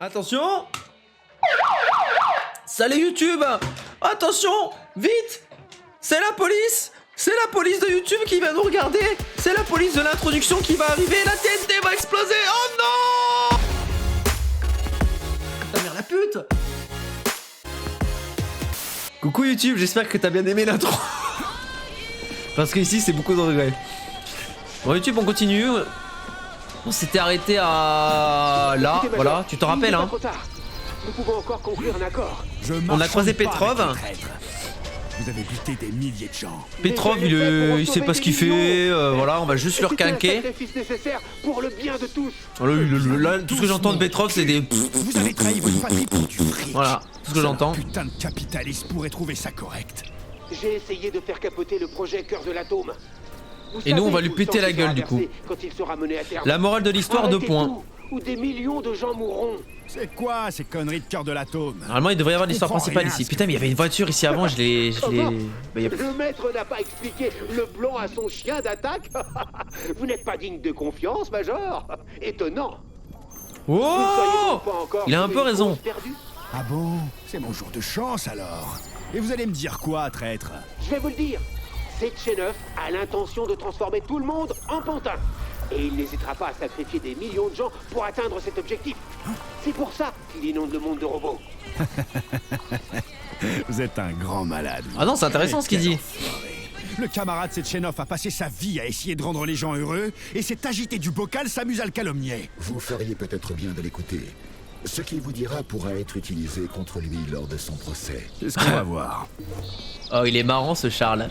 Attention! Salut YouTube! Attention! Vite! C'est la police! C'est la police de YouTube qui va nous regarder! C'est la police de l'introduction qui va arriver! La TNT va exploser! Oh non! Ta mère la pute! Coucou YouTube, j'espère que t'as bien aimé l'intro. Parce que ici c'est beaucoup de regrets. Bon YouTube, on continue. On s'était arrêté à là, Écoutez, voilà, Major, tu te rappelles il n'est pas hein. trop tard. Nous pouvons encore conclure un accord. On a croisé Petrov. Vous avez buté des milliers de gens. Petrov, il sait pas ce qu'il fait, voilà, on va juste leur quinquer. Nécessaire pour le bien de tous. Là, tout ce que j'entends de Petrov, c'est des... Vous avez trahi votre patrie pour du fric. Voilà, tout ce que j'entends. Putain de capitaliste pourrait trouver ça correct. J'ai essayé de faire capoter le projet Cœur de l'Atome. Et nous, on va lui péter la gueule, du coup. Quand il sera mené à terme. La morale de l'histoire, 2 Arrêtez points. tout, ou des millions de gens mourront. C'est quoi ces conneries de cœur de l'atome? Normalement, il devrait y avoir l'histoire Je comprends principale rien à ici. ce Putain, mais il y avait une voiture ici avant, je l'ai... Le maître n'a pas expliqué le blanc à son chien d'attaque. Vous n'êtes pas digne de confiance, Major. Étonnant. Oh! Pas encore Il a un peu trouvé une raison. cause perdue? Ah bon? C'est mon jour de chance alors. Et vous allez me dire quoi, traître? Je vais vous le dire. Sechenov a l'intention de transformer tout le monde en pantin. Et il n'hésitera pas à sacrifier des millions de gens pour atteindre cet objectif. C'est pour ça qu'il inonde le monde de robots. Vous êtes un grand malade. Ah non, c'est intéressant ce qu'il dit. Le camarade Sechenov a passé sa vie à essayer de rendre les gens heureux, et cet agité du bocal s'amuse à le calomnier. Vous feriez peut-être bien de l'écouter. Ce qu'il vous dira pourra être utilisé contre lui lors de son procès. C'est ce qu'on va voir. Oh, il est marrant ce Charles.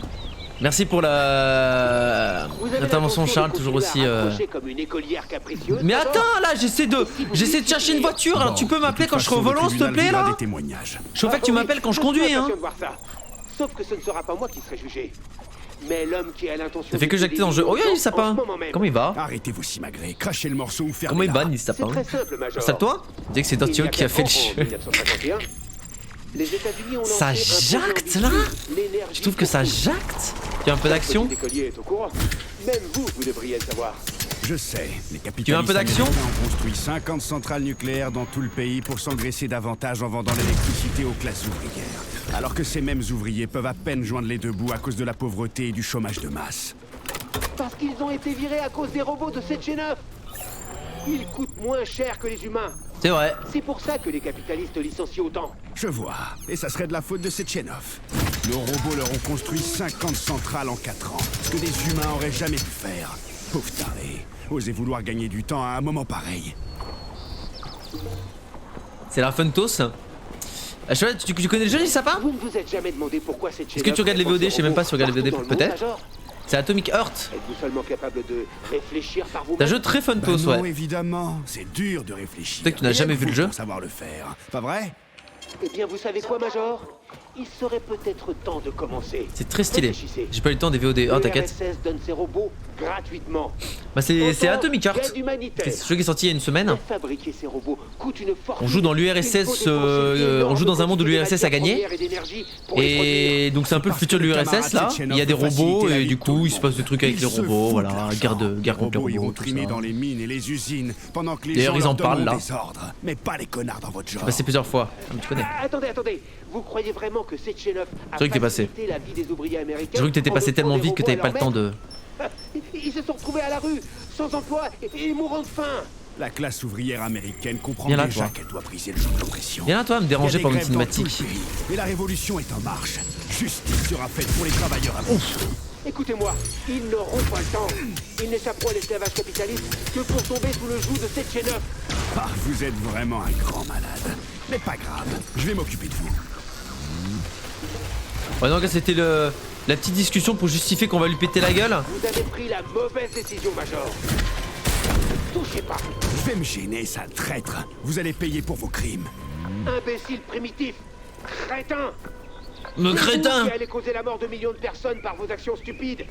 Merci pour la... L'intervention Charles, toujours aussi... Comme une écolière capricieuse, Mais Major. attends, là, j'essaie de chercher une voiture. Alors tu peux m'appeler quand je serai au volant, s'il te plaît, là? Des témoignages. Je suis au fait que tu m'appelles quand je conduis, hein. De voir ça. Sauf que ce ne sera pas moi qui serai jugé. Mais l'homme qui a l'intention... Ça fait que j'acte dans le jeu. Oh, il y a le sapin. Comment il va? Arrêtez vos simagrées, crachez le morceau ou fermez-la. Comment il banne, le C'est sapin? très simple, Major. C'est toi? Dis que c'est Dotio qui a fait le jeu. Les États-Unis ont Ça lancé un projet jacte, là? ambitieux, l'énergie Je trouve que ça pour tous. jacte. Tu as un peu d'action? Le petit écolier est au courant. Même vous devriez le savoir. Je sais, les capitalistes Tu veux un peu d'action américains ont construit 50 centrales nucléaires dans tout le pays pour s'engraisser davantage en vendant l'électricité aux classes ouvrières. Alors que ces mêmes ouvriers peuvent à peine joindre les deux bouts à cause de la pauvreté et du chômage de masse. Parce qu'ils ont été virés à cause des robots de Sechenov. Ils coûtent moins cher que les humains. C'est vrai. C'est pour ça que les capitalistes licencient autant. Je vois, et ça serait de la faute de Sechenov. Nos robots leur ont construit 50 centrales en 4 ans, ce que des humains auraient jamais pu faire. Pauvre taré, osez vouloir gagner du temps à un moment pareil. C'est la Funtos. Ah, je sais pas, tu connais le jeu, les sapins? Vous ne vous êtes jamais demandé pourquoi Sechenov... Est-ce que tu regardes les VOD? Je sais même pas si tu regardes les VOD, partout dans le peut-être. monde, Major. C'est Atomic Heart. Êtes-vous seulement capable de réfléchir par vous-même? C'est un jeu très Funtos, Bah non, ouais. évidemment, c'est dur de réfléchir. Peut-être que tu n'as Et jamais vu le faut jeu. pour savoir le faire, pas vrai? Eh bien, vous savez quoi, Major? Il serait peut-être temps de commencer. C'est très stylé. Réfléchissez. J'ai pas eu le temps des VOD. Oh, t'inquiète. L'URSS donne ses robots gratuitement. Bah, c'est Autant Atomic Heart. d'aide humanitaire. C'est ce jeu qui est sorti il y a une semaine. Mais fabriquer ces robots coûte une fortune. On joue dans l'URSS, on joue dans un monde où l'URSS a gagné. Et donc c'est un peu le futur de l'URSS là. Il y a des robots et du coup il se passe des trucs avec les robots, voilà, guerre contre les Ils vont robots, tout trimer ça. dans les mines et les usines pendant que les D'ailleurs, gens ils en leur donnent parlent, là. des ordres, mais pas les connards dans votre genre. J'ai passé plusieurs fois, comme tu connais. Attendez. Vous croyez vraiment que Sechenov a C'est vrai que t'es passé. facilité la vie des ouvriers américains? J'ai cru que t'étais en passé offrant tellement des vite que robots t'avais à pas le leur temps de... maître? Ils se sont retrouvés à la rue, sans emploi et mourant de faim. La classe ouvrière américaine comprend Viens là, déjà toi. qu'elle doit briser le joug de l'oppression. Viens là toi me Il y a déranger des pendant une grèves dans tout le cinématique. pays, et la révolution est en marche. Justice sera faite pour les travailleurs abusés. Écoutez-moi, ils n'auront pas le temps. Ils n'échapperont à l'esclavage capitaliste que pour tomber sous le joug de Sechenov. Ah, vous êtes vraiment un grand malade. Mais pas grave, je vais m'occuper de vous. Ouais donc c'était la petite discussion pour justifier qu'on va lui péter la gueule. Vous avez pris la mauvaise décision, Major. Touchez pas. Je vais me gêner, sale traître. Vous allez payer pour vos crimes. Imbécile primitif. Crétin. Me C'est crétin. vous qui allez causer la mort de millions de personnes par vos actions stupides.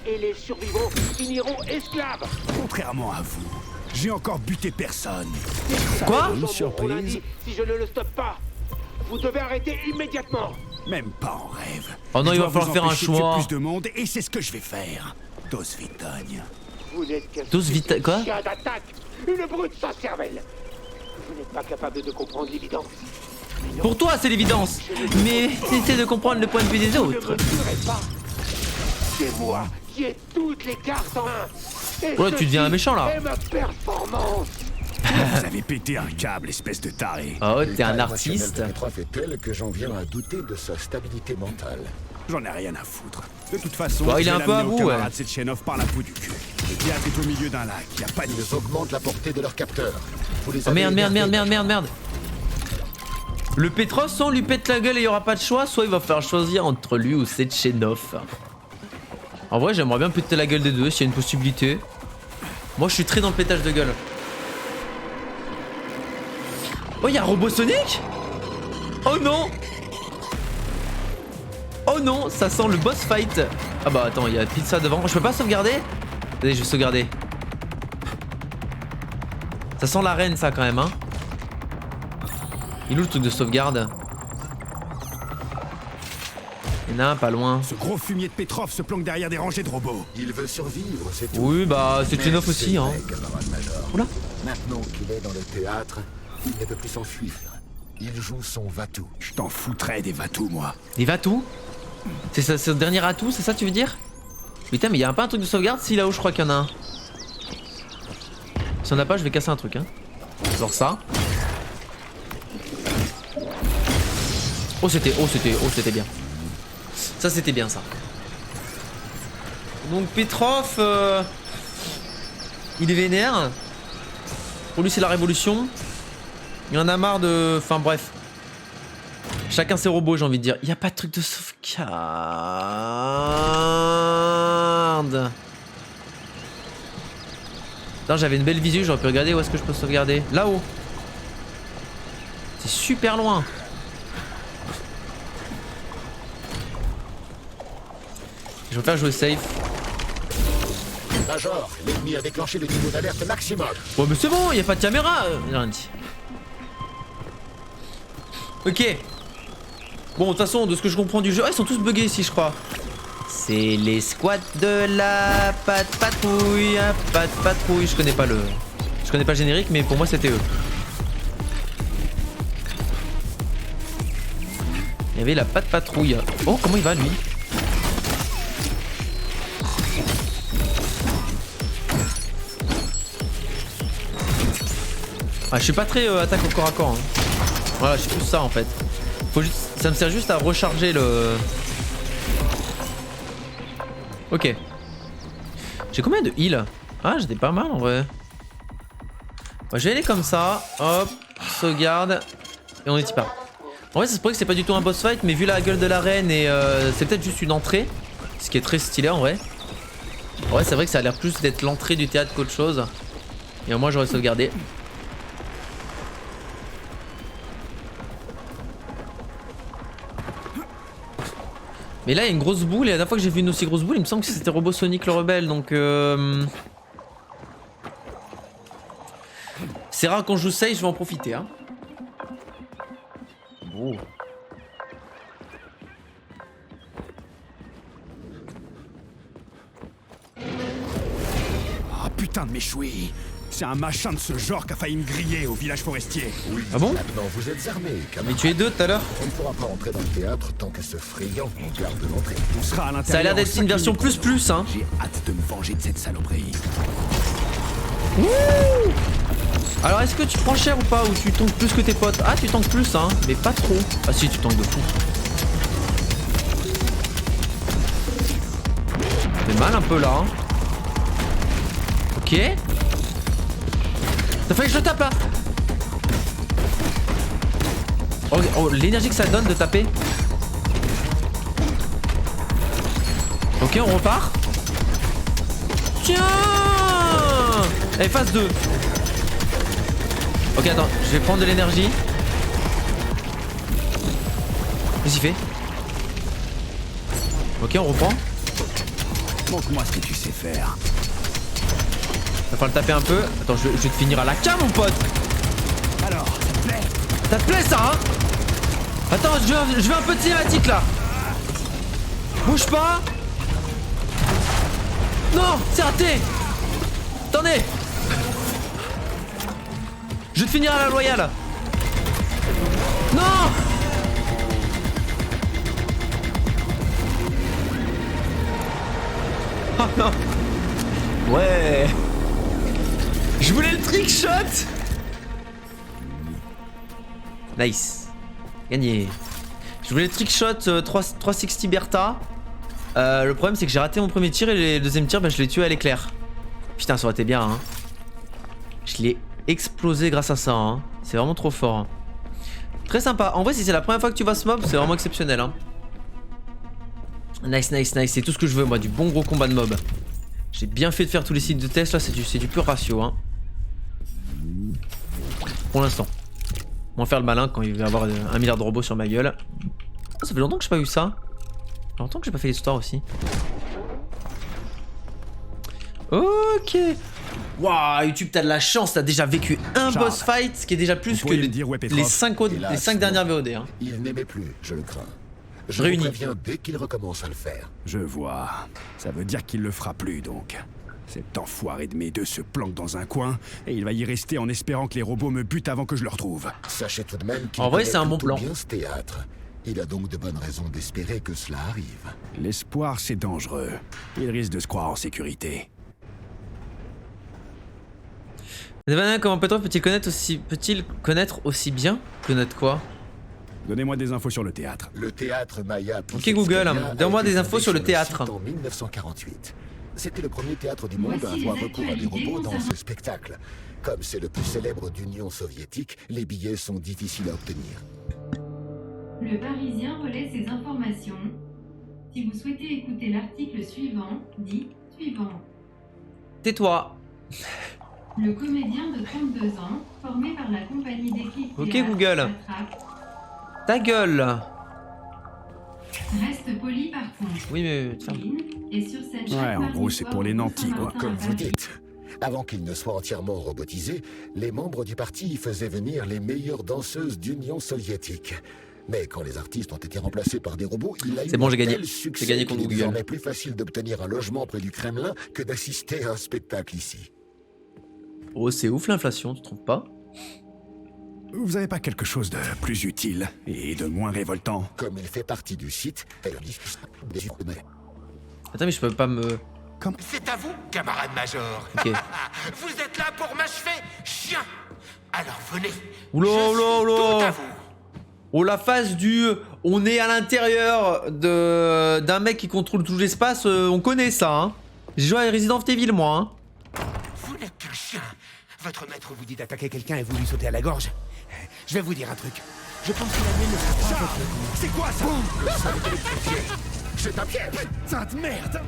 Et les survivants finiront esclaves. Contrairement à vous, j'ai encore buté personne. Quoi? Une surprise. Si je ne le stoppe pas, vous devez arrêter immédiatement. Même pas en rêve. Oh non, Je il va dois falloir vous faire un empêcher de tuer choix. plus de monde et c'est ce que je vais faire. Dos Vitogne. Vous n'êtes qu'un Tous vite... Quoi? chien d'attaque. Une brute sans cervelle. Vous n'êtes pas capable de comprendre l'évidence. Pour toi, c'est l'évidence. Mais essaie de comprendre le point de vue des Je ne autres. me tuerai pas. C'est moi qui ai toutes les cartes en main. Et Ouais, tu deviens un méchant, là. c'est ma performance. Vous avez pété un câble, espèce de taré. Oh, t'es L'état un émotionnel artiste. de Petrov est tel que j'en viens à douter de sa stabilité mentale. J'en ai rien à foutre. De toute façon, Bon, il est je un vais peu à l'amener au bout, ouais. camarade Sechenov par la peau du cul. Le théâtre est au milieu d'un lac, y a pas de... Ils augmentent la portée de leurs capteurs. Vous les Oh avez merde. énervés. Le Petrov, soit on lui pète la gueule et il y aura pas de choix, soit il va falloir choisir entre lui ou Sechenov. En vrai, j'aimerais bien péter la gueule des deux s'il y a une possibilité. Moi, je suis très dans le pétage de gueule. Oh, il y a Robosonic? Oh non! Oh non, ça sent le boss fight. Ah bah attends, il y a pizza devant. Je peux pas sauvegarder? Allez, je vais sauvegarder. Ça sent l'arène, ça, quand même, hein. Il est où le truc de sauvegarde? Il y en a un pas loin. Ce gros fumier de Petrov se planque derrière des rangées de robots. Il veut survivre, c'est tout. Oui, bah, c'est Sechenov Mais aussi, c'est hein. vrai, camarade major. Oula. Maintenant qu'il est dans le théâtre, il ne peut plus s'enfuir. Il joue son va-tout. Je t'en foutrais des vatous, moi. Des Vatou? C'est ça, c'est le dernier atout, c'est ça tu veux dire? Putain, mais il y a pas un truc de sauvegarde? Si, là-haut, je crois qu'il y en a un. Si on n'a pas, je vais casser un truc, hein. Genre ça. Oh, c'était bien. Ça, c'était bien, ça. Donc, Petrov, il est vénère. Pour lui, c'est la révolution. Il en a marre de... Enfin, bref. Chacun ses robots, j'ai envie de dire. Il n'y a pas de truc de sauvegarde. Putain, j'avais une belle visu, j'aurais pu regarder où est-ce que je peux sauvegarder. Là-haut. C'est super loin. Je vais faire jouer safe. Major, l'ennemi a déclenché le niveau d'alerte maximum. Ouais, mais c'est bon, il n'y a pas de caméra. J'ai rien dit. Ok. Bon, de toute façon, de ce que je comprends du jeu, ils sont tous buggés ici, je crois. C'est les squats de la patrouille. Patrouille. Je connais pas le générique, mais pour moi, c'était eux. Il y avait la patrouille. Oh, comment il va, lui? Ah, je suis pas très attaque au corps à corps. Hein. Voilà, je suis plus ça en fait. Faut juste, ça me sert juste à recharger le... Ok. J'ai combien de heal? Ah, j'étais pas mal en vrai. Bon, je vais aller comme ça. Hop, sauvegarde. Et on est y part. En vrai, ça se pourrait que c'est pas du tout un boss fight, mais vu la gueule de l'arène et c'est peut-être juste une entrée. Ce qui est très stylé en vrai. En vrai, c'est vrai que ça a l'air plus d'être l'entrée du théâtre qu'autre chose. Et moi, j'aurais sauvegardé. Mais là il y a une grosse boule et la dernière fois que j'ai vu une aussi grosse boule il me semble que c'était Robosonic le rebelle donc c'est rare quand je joue safe, je vais en profiter hein. Oh. Ah putain de méchoui. C'est un machin de ce genre qui a failli me griller au village forestier. Oui, Ah bon? maintenant vous êtes armés, Mais camarade. tu es deux tout à l'heure. On ne pourra pas entrer dans le théâtre tant que ce friand en garde l'entrée. On sera à l'intérieur. Ça a l'air en d'être 5 une version minutes. plus hein. J'ai hâte de me venger de cette saloperie. Alors est-ce que tu prends cher ou pas ou tu tankes plus que tes potes? Ah tu tankes plus hein, mais pas trop. Ah si tu tankes de fou. Fait mal un peu là hein. Ok. Ça fait que je le tape là. Oh, l'énergie que ça donne de taper. Ok on repart. Tiens. Allez phase 2. Ok attends, je vais prendre de l'énergie. Qu'est-ce qu'il fait? Ok on reprend. Montre-moi ce que tu sais faire. Va falloir le taper un peu. Attends je vais te finir à la cave mon pote. Alors, ça te plaît? Ça te plaît ça hein? Attends je veux un peu de cinématique là. Bouge pas. Non c'est raté. Attendez. Je vais te finir à la loyale. Non. Oh non. Ouais. Je voulais le trick shot. Nice. Gagné. Je voulais le trick shot 360 Bertha. Le problème c'est que j'ai raté mon premier tir et le deuxième tir, bah, je l'ai tué à l'éclair. Putain, ça aurait été bien. Hein. Je l'ai explosé grâce à ça. Hein. C'est vraiment trop fort. Hein. Très sympa. En vrai, si c'est la première fois que tu vois ce mob, c'est vraiment exceptionnel. Hein. Nice, nice, nice. C'est tout ce que je veux, moi. Du bon gros combat de mob. J'ai bien fait de faire tous les sites de test. Là, c'est du pur ratio. Hein. Pour l'instant. On va faire le malin quand il va y avoir 1 milliard de robots sur ma gueule. Oh, ça fait longtemps que j'ai pas eu ça. Ça fait longtemps que j'ai pas fait les stores aussi. Ok. Waouh, YouTube, t'as de la chance, t'as déjà vécu un Charles, boss fight, ce qui est déjà plus que les 5 dernières VOD. Hein. Il n'aimait plus, je le crains. Je Réunis. vous préviens dès qu'il recommence à le faire. Je vois. Ça veut dire qu'il le fera plus, donc. Cet enfoiré de mes deux se planque dans un coin, et il va y rester en espérant que les robots me butent avant que je le retrouve. Sachez tout de même qu'il En vrai, connaît c'est un bon plutôt plan. bien ce théâtre. Il a donc de bonnes raisons d'espérer que cela arrive. L'espoir, c'est dangereux. Il risque de se croire en sécurité. Comment Petrov peut-il connaître aussi bien? Connaître quoi? Donnez-moi des infos sur le théâtre. Le théâtre Maya. Ok Google, donne-moi des infos sur le théâtre. En 1948. C'était le premier théâtre du monde à avoir recours à des robots dans ce spectacle. Comme c'est le plus célèbre d'Union soviétique, les billets sont difficiles à obtenir. Le Parisien relaie ces informations. Si vous souhaitez écouter l'article suivant, dit suivant. Tais-toi. Le comédien de 32 ans, formé par la compagnie d'équipe Ok, Théâtre Google. Attrape, Ta gueule. reste poli par contre. Oui mais... Et sur cette Ouais, en gros, c'est pour les nantis, quoi. Comme vous dites. Avant qu'il ne soit entièrement robotisé, les membres du parti faisaient venir les meilleures danseuses d'Union soviétique. Mais quand les artistes ont été remplacés par des robots, il a eu C'est bon, un j'ai gagné. tel succès J'ai gagné contre qu'il est Google. désormais plus facile d'obtenir un logement près du Kremlin que d'assister à un spectacle ici. Oh c'est ouf l'inflation, tu trouves pas? Vous avez pas quelque chose de plus utile et de moins révoltant? Comme il fait partie du site, elle discute des humains. Attends mais je peux pas me... C'est à vous, camarade major. Ok. Vous êtes là pour m'achever, chien. Alors venez. Oula, Je oula, suis oula. tout à vous. Oh la phase du... On est à l'intérieur d'un mec qui contrôle tout l'espace, on connaît ça hein. J'ai joué à Resident Evil moi hein. Vous n'êtes qu'un chien. Votre maître vous dit d'attaquer quelqu'un et vous lui sautez à la gorge. Je vais vous dire un truc. Je pense que la mienne ne sera pas votre... C'est quoi ça? Le sol est électrifié. C'est un piège. Sainte merde!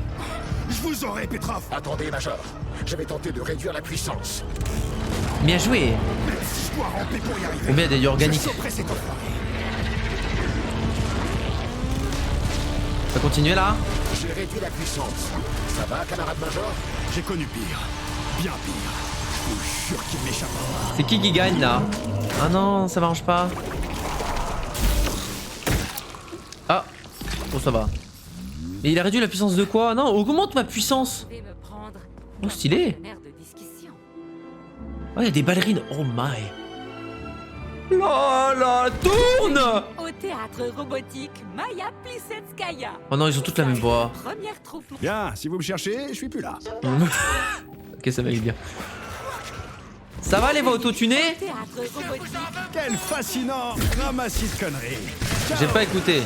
Je vous aurai, Petrov! Attendez, Major. Je vais tenter de réduire la puissance. Bien joué. Même si je dois ramper pour y arriver, Combien d'ailleurs je organique? sauverai cet enfoiré. Ça continue là? J'ai réduit la puissance. Ça va, camarade Major? J'ai connu pire. Bien pire. Je vous jure qu'il m'échappe. C'est qui gagne là? Ah non, ça marche pas. Ah. Bon ça va. Mais il a réduit la puissance de quoi? Non, augmente ma puissance. Oh stylé. Oh il y a des ballerines. Oh my. Là là, tourne. Au théâtre robotique Maya Plisetskaya. Oh non, ils ont toutes la même voix. Première troupe. Bien, si vous me cherchez, je suis plus là. Ok, ça va aller bien. Ça va les voix autotunées? Théâtre robotique. Quel fascinant ramassis de conneries. J'ai pas écouté.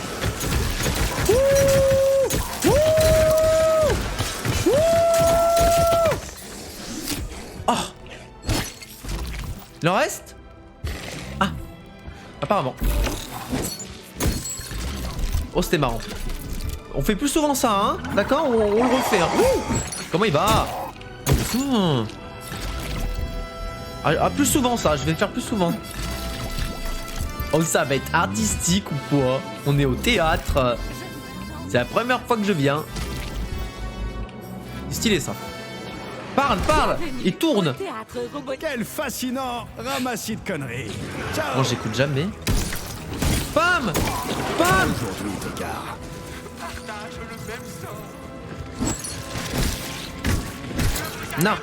Oh. Il en reste? Ah. Apparemment. Oh c'était marrant. On fait plus souvent ça hein. D'accord, on le refait hein. Comment il va? Ah, plus souvent ça, je vais le faire plus souvent. Oh ça va être artistique ou quoi? On est au théâtre. C'est la première fois que je viens. C'est stylé ça. Parle, parle. Et tourne. Théâtre robotique. Quel fascinant ramassis de conneries. Ciao. Moi j'écoute jamais. Bam. Bam. Aujourd'hui, Tocard. Non.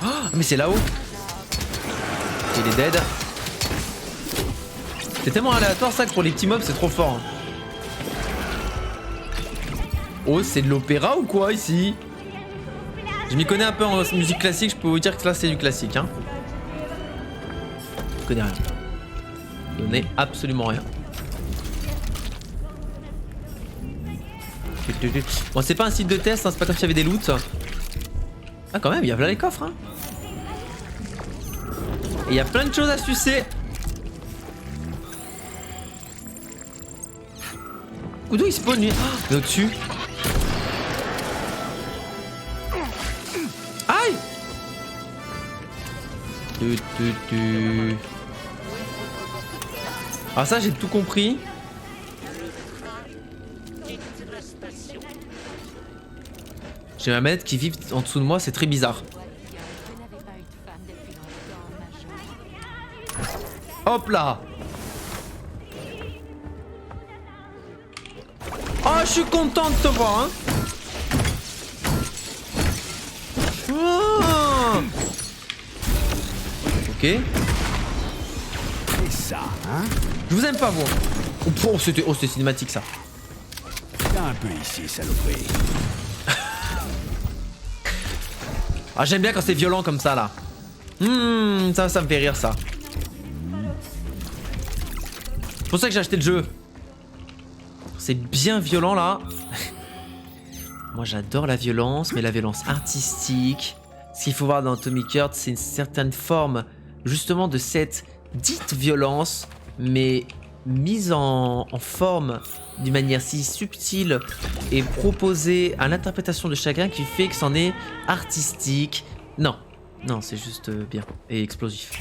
Oh, mais c'est là-haut. il est dead. C'est tellement aléatoire ça que pour les petits mobs c'est trop fort. Hein. Oh, c'est de l'opéra ou quoi ici? Je m'y connais un peu en musique classique, je peux vous dire que là c'est du classique. Hein. Je connais rien. Je connais absolument rien. Bon, c'est pas un site de test, hein, c'est pas comme s'il y avait des loots. Ah, quand même, il y a là les coffres. Hein. Et il y a plein de choses à sucer. D'où il spawn lui? Oh, il est au-dessus. Aïe! Ah, ça, j'ai tout compris. J'ai ma manette qui vibre en dessous de moi, c'est très bizarre. Hop là! Oh, je suis content de te voir, hein! Oh, ok. Et ça, hein? Je vous aime pas, vous. Oh, c'était cinématique, ça. Viens un peu ici, saloperie. Ah, j'aime bien quand c'est violent comme ça, là. Ça me fait rire, ça. C'est pour ça que j'ai acheté le jeu. C'est bien violent, là. Moi, j'adore la violence, mais la violence artistique. Ce qu'il faut voir dans Atomic Heart, c'est une certaine forme, justement, de cette dite violence, mais mise en forme d'une manière si subtile et proposée à l'interprétation de chacun qui fait que c'en est artistique. Non, c'est juste bien et explosif.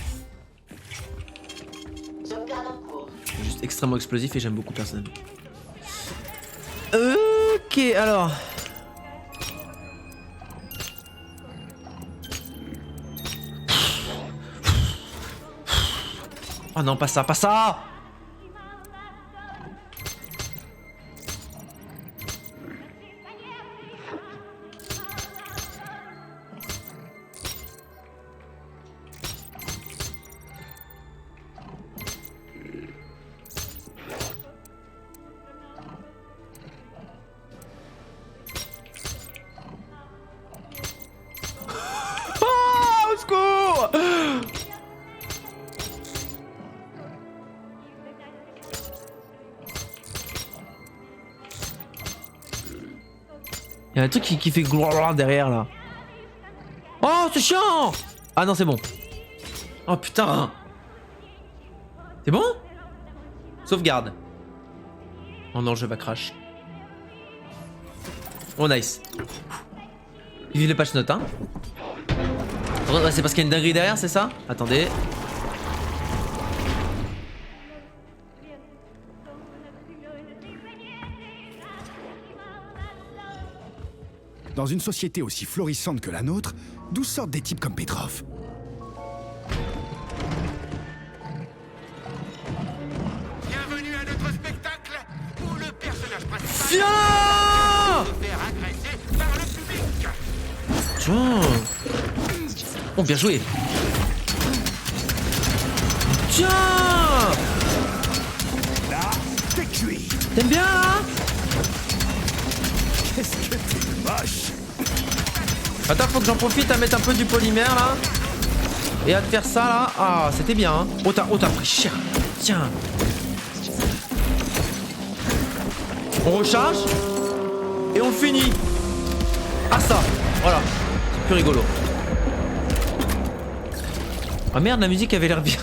C'est juste extrêmement explosif et j'aime beaucoup personnellement. Ok, alors... Oh non, pas ça, pas ça! Oh, au secours! Il y a un truc qui fait gloire derrière là. Oh, c'est chiant! Ah non, c'est bon. Oh putain! C'est bon? Sauvegarde. Oh non, je vais crash. Oh nice. Vive les patch notes, hein. C'est parce qu'il y a une dinguerie derrière, c'est ça? Attendez. Dans une société aussi florissante que la nôtre, d'où sortent des types comme Petrov? Bienvenue à notre spectacle où le personnage principal Viens! se faire agresser par le public. Tiens. Oh, bien joué. Tiens! Là, t'es cuit. T'aimes bien, hein? Qu'est-ce que t'es moche. Attends, faut que j'en profite à mettre un peu du polymère là. Et à te faire ça là. Ah, c'était bien, hein. Oh, t'as pris cher. Tiens. On recharge. Et on finit. Ah, ça. Voilà. C'est plus rigolo. Ah merde, la musique avait l'air bien.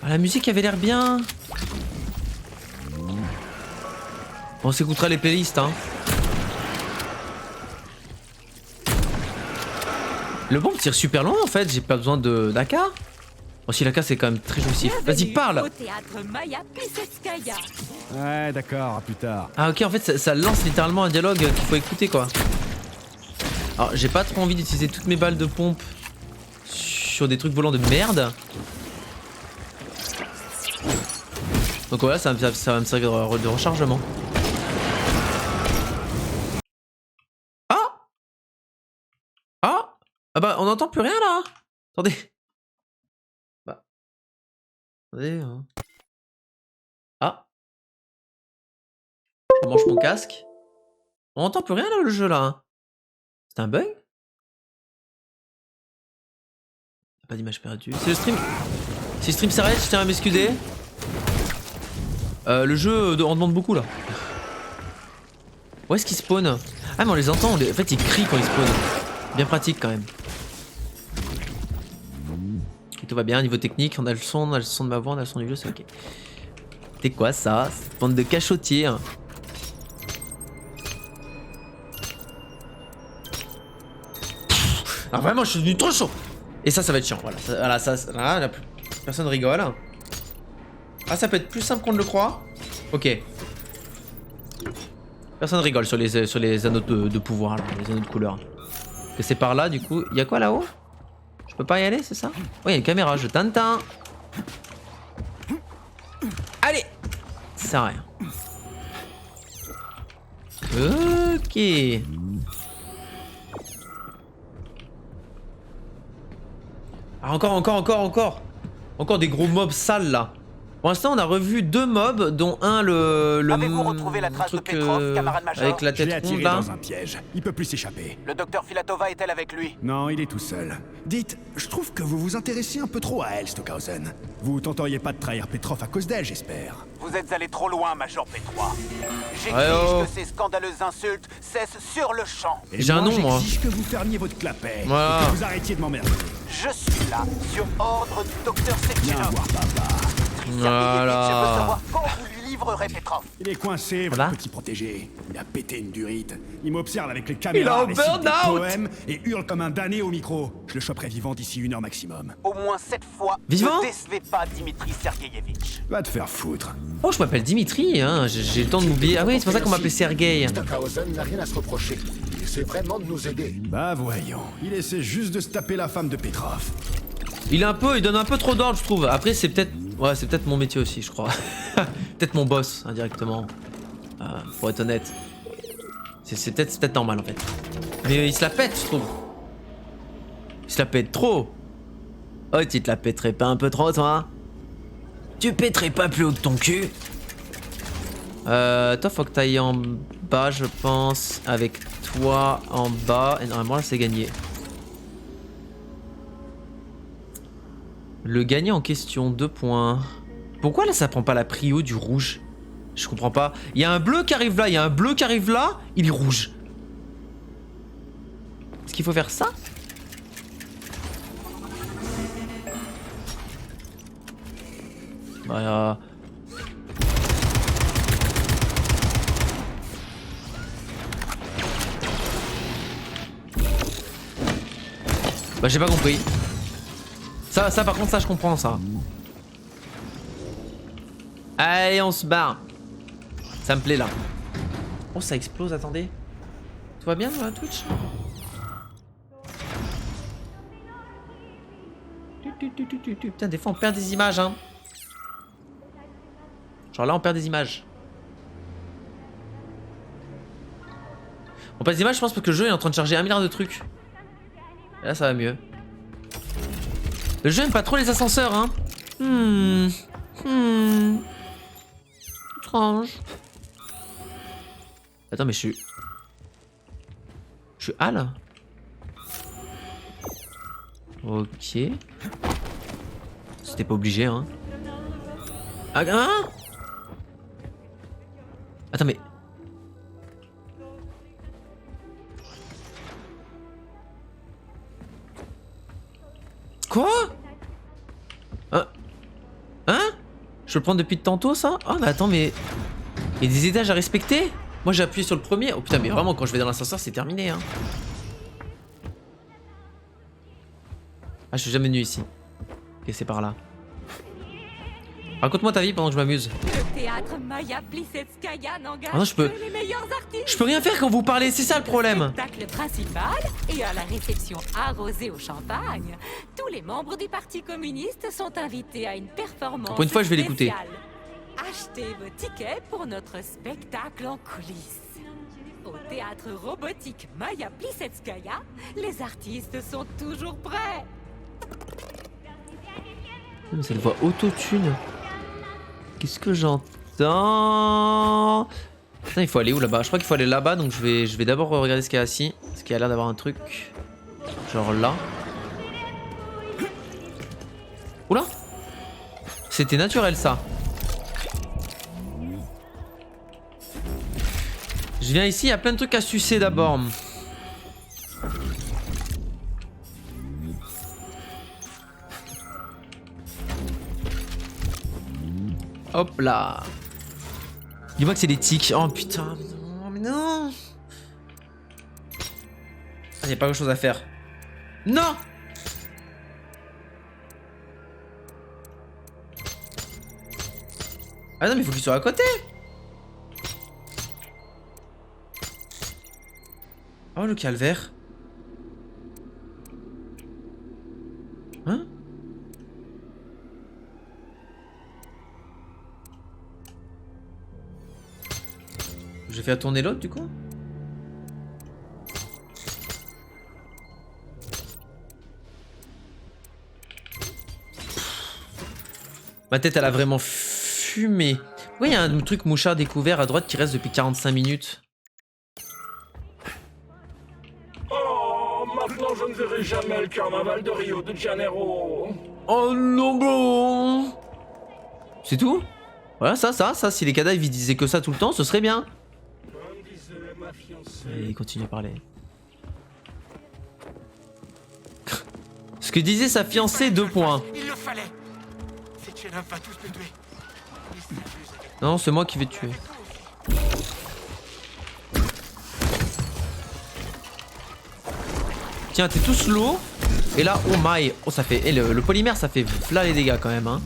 Ah, la musique avait l'air bien. On s'écoutera les playlists, hein. Le bombe tire super loin en fait, j'ai pas besoin d'AK. Bon, si l'AK c'est quand même très jouissif. Vas-y, parle. Au théâtre Maya Plisetskaya. Ouais, d'accord, à plus tard. Ah ok, en fait ça lance littéralement un dialogue qu'il faut écouter quoi. Alors j'ai pas trop envie d'utiliser toutes mes balles de pompe sur des trucs volants de merde. Donc voilà, ça va me servir de rechargement. Ah bah, on n'entend plus rien là. Attendez. Bah. Attendez. Hein. Ah. Je mange mon casque. On n'entend plus rien là, le jeu là. Hein. C'est un bug? Pas d'image perdue. C'est le stream. Si le stream s'arrête, je tiens à m'excuser. Le jeu en demande beaucoup là. Où est-ce qu'ils spawnent? Ah mais on les entend, en fait ils crient quand ils spawnent. Bien pratique quand même. Et tout va bien, niveau technique, on a le son de ma voix, on a le son du jeu, c'est ok. C'est quoi ça? Cette bande de cachotiers. Hein. Alors vraiment je suis devenu trop chaud. Et ça va être chiant, voilà. Là, personne rigole. Ah, ça peut être plus simple qu'on ne le croit. Ok. Personne rigole sur les anneaux de pouvoir, là, les anneaux de couleur. Que c'est par là, du coup. Il y a quoi là-haut? Je peux pas y aller, c'est ça? Oui, il y a une caméra, je tintin. Allez! Ça sert à rien. Ok. Ah, encore des gros mobs sales là. Pour l'instant, on a revu 2 mobs, dont un le Avez-vous retrouvé la trace de Petrov, camarade major? avec la Je l'ai tête ronde attiré là. dans un piège. Il peut plus s'échapper. Le docteur Filatova est-elle avec lui? Non, il est tout seul. Dites, je trouve que vous vous intéressez un peu trop à elle, Stockhausen. Vous tenteriez pas de trahir Petrov à cause d'elle, j'espère. Vous êtes allé trop loin, Major P3. J'exige oh. que ces scandaleuses insultes cessent sur le champ. Et J'ai un nom, moi. J'exige que vous fermiez votre clapet. Voilà. Et que vous arrêtiez de m'emmerder. Je suis là, sur ordre du docteur Viens Sekchenov. voir papa. Voilà. Je veux savoir quand vous lui livrerez Petrov. Il est coincé, Ça va votre petit protégé. Il a pété une durite. Il m'observe avec les Il est caméras, en récite des burn-out. poèmes et hurle comme un damné au micro. Je le choperai vivant d'ici 1 heure maximum. Au moins 7 fois, Vivant? ne décevez pas Dimitri Sergeyevitch. Va te faire foutre. Oh, je m'appelle Dimitri, hein. J'ai le temps de m'oublier. Ah oui, c'est pour ça qu'on m'appelait Sergei. Stockhausen n'a rien à se reprocher. Il essaie vraiment de nous aider. Bah voyons, il essaie juste de se taper la femme de Petrov. Il donne un peu trop d'ordre, je trouve. Après, c'est peut-être, ouais, c'est peut-être mon métier aussi, je crois. Peut-être mon boss, indirectement. Pour être honnête. C'est peut-être normal en fait. Mais il se la pète, je trouve. Il se la pète trop. Oh, tu te la pèterais pas un peu trop, toi? Tu pèterais pas plus haut que ton cul? Toi, faut que t'ailles en bas, je pense. Avec toi en bas. Et normalement, là, c'est gagné. Le gagnant en question, 2 points. Pourquoi là, ça prend pas la prio du rouge? Je comprends pas. Il y a un bleu qui arrive là, il y a un bleu qui arrive là, il est rouge. Est-ce qu'il faut faire ça? Bah, bah j'ai pas compris. Ça par contre ça je comprends ça. Allez on se barre. Ça me plaît là. Oh ça explose, attendez. Tout va bien dans la Twitch? Putain des fois on perd des images hein. Genre là on perd des images. On perd des images je pense parce que le jeu est en train de charger 1 milliard de trucs. Et là ça va mieux. Le jeu aime pas trop les ascenseurs hein. Étrange. Attends mais je suis Hal. Ok. C'était pas obligé hein. Ah hein. Attends mais... Quoi? Hein? Je le prends depuis tantôt ça? Oh mais attends mais... Il y a des étages à respecter? Moi j'ai appuyé sur le premier. Oh putain mais vraiment quand je vais dans l'ascenseur c'est terminé hein. Ah je suis jamais venu ici. Ok c'est par là. Raconte-moi ta vie pendant que je m'amuse. Le théâtre Maya Plisetskaya n'engage Ah non, je peux- que les meilleurs artistes. Je peux rien faire quand vous parlez, c'est ça le problème. Spectacle principal et à la réception arrosée au champagne, tous les membres du Parti communiste sont invités à une performance. Pour une fois, je vais l'écouter. spéciale. Achetez vos tickets pour notre spectacle en coulisses. Au théâtre robotique Maya Plisetskaya, les artistes sont toujours prêts. Mais c'est une voix autotune. Qu'est-ce que j'entends? Putain, il faut aller où là-bas? Je crois qu'il faut aller là-bas, donc je vais d'abord regarder ce qu'il y a ici. Parce qu'il y a l'air d'avoir un truc. Genre là. Oula! C'était naturel ça. Je viens ici, il y a plein de trucs à sucer d'abord. Hop là. Dis-moi que c'est des tics. Oh putain, mais non. Ah, y a pas grand chose à faire. Non. Ah non, mais faut qu'il soit à côté. Oh le calvaire. Hein? Je vais faire tourner l'autre du coup. Ma tête elle a vraiment fumé. Oui, il y a un truc mouchard découvert à droite qui reste depuis 45 minutes. Oh, maintenant je ne verrai jamais le carnaval de Rio de Janeiro. Oh non bon. C'est tout? Voilà, ça, si les cadavres ils disaient que ça tout le temps, ce serait bien. Et il continue à parler. Ce que disait sa fiancée, 2 points. Il le fallait. Setchenov va tous me tuer. Non, c'est moi qui vais te tuer. Tiens, t'es tout slow. Et là, oh my. Oh, ça fait. Et le polymère, ça fait là les dégâts quand même. Hein.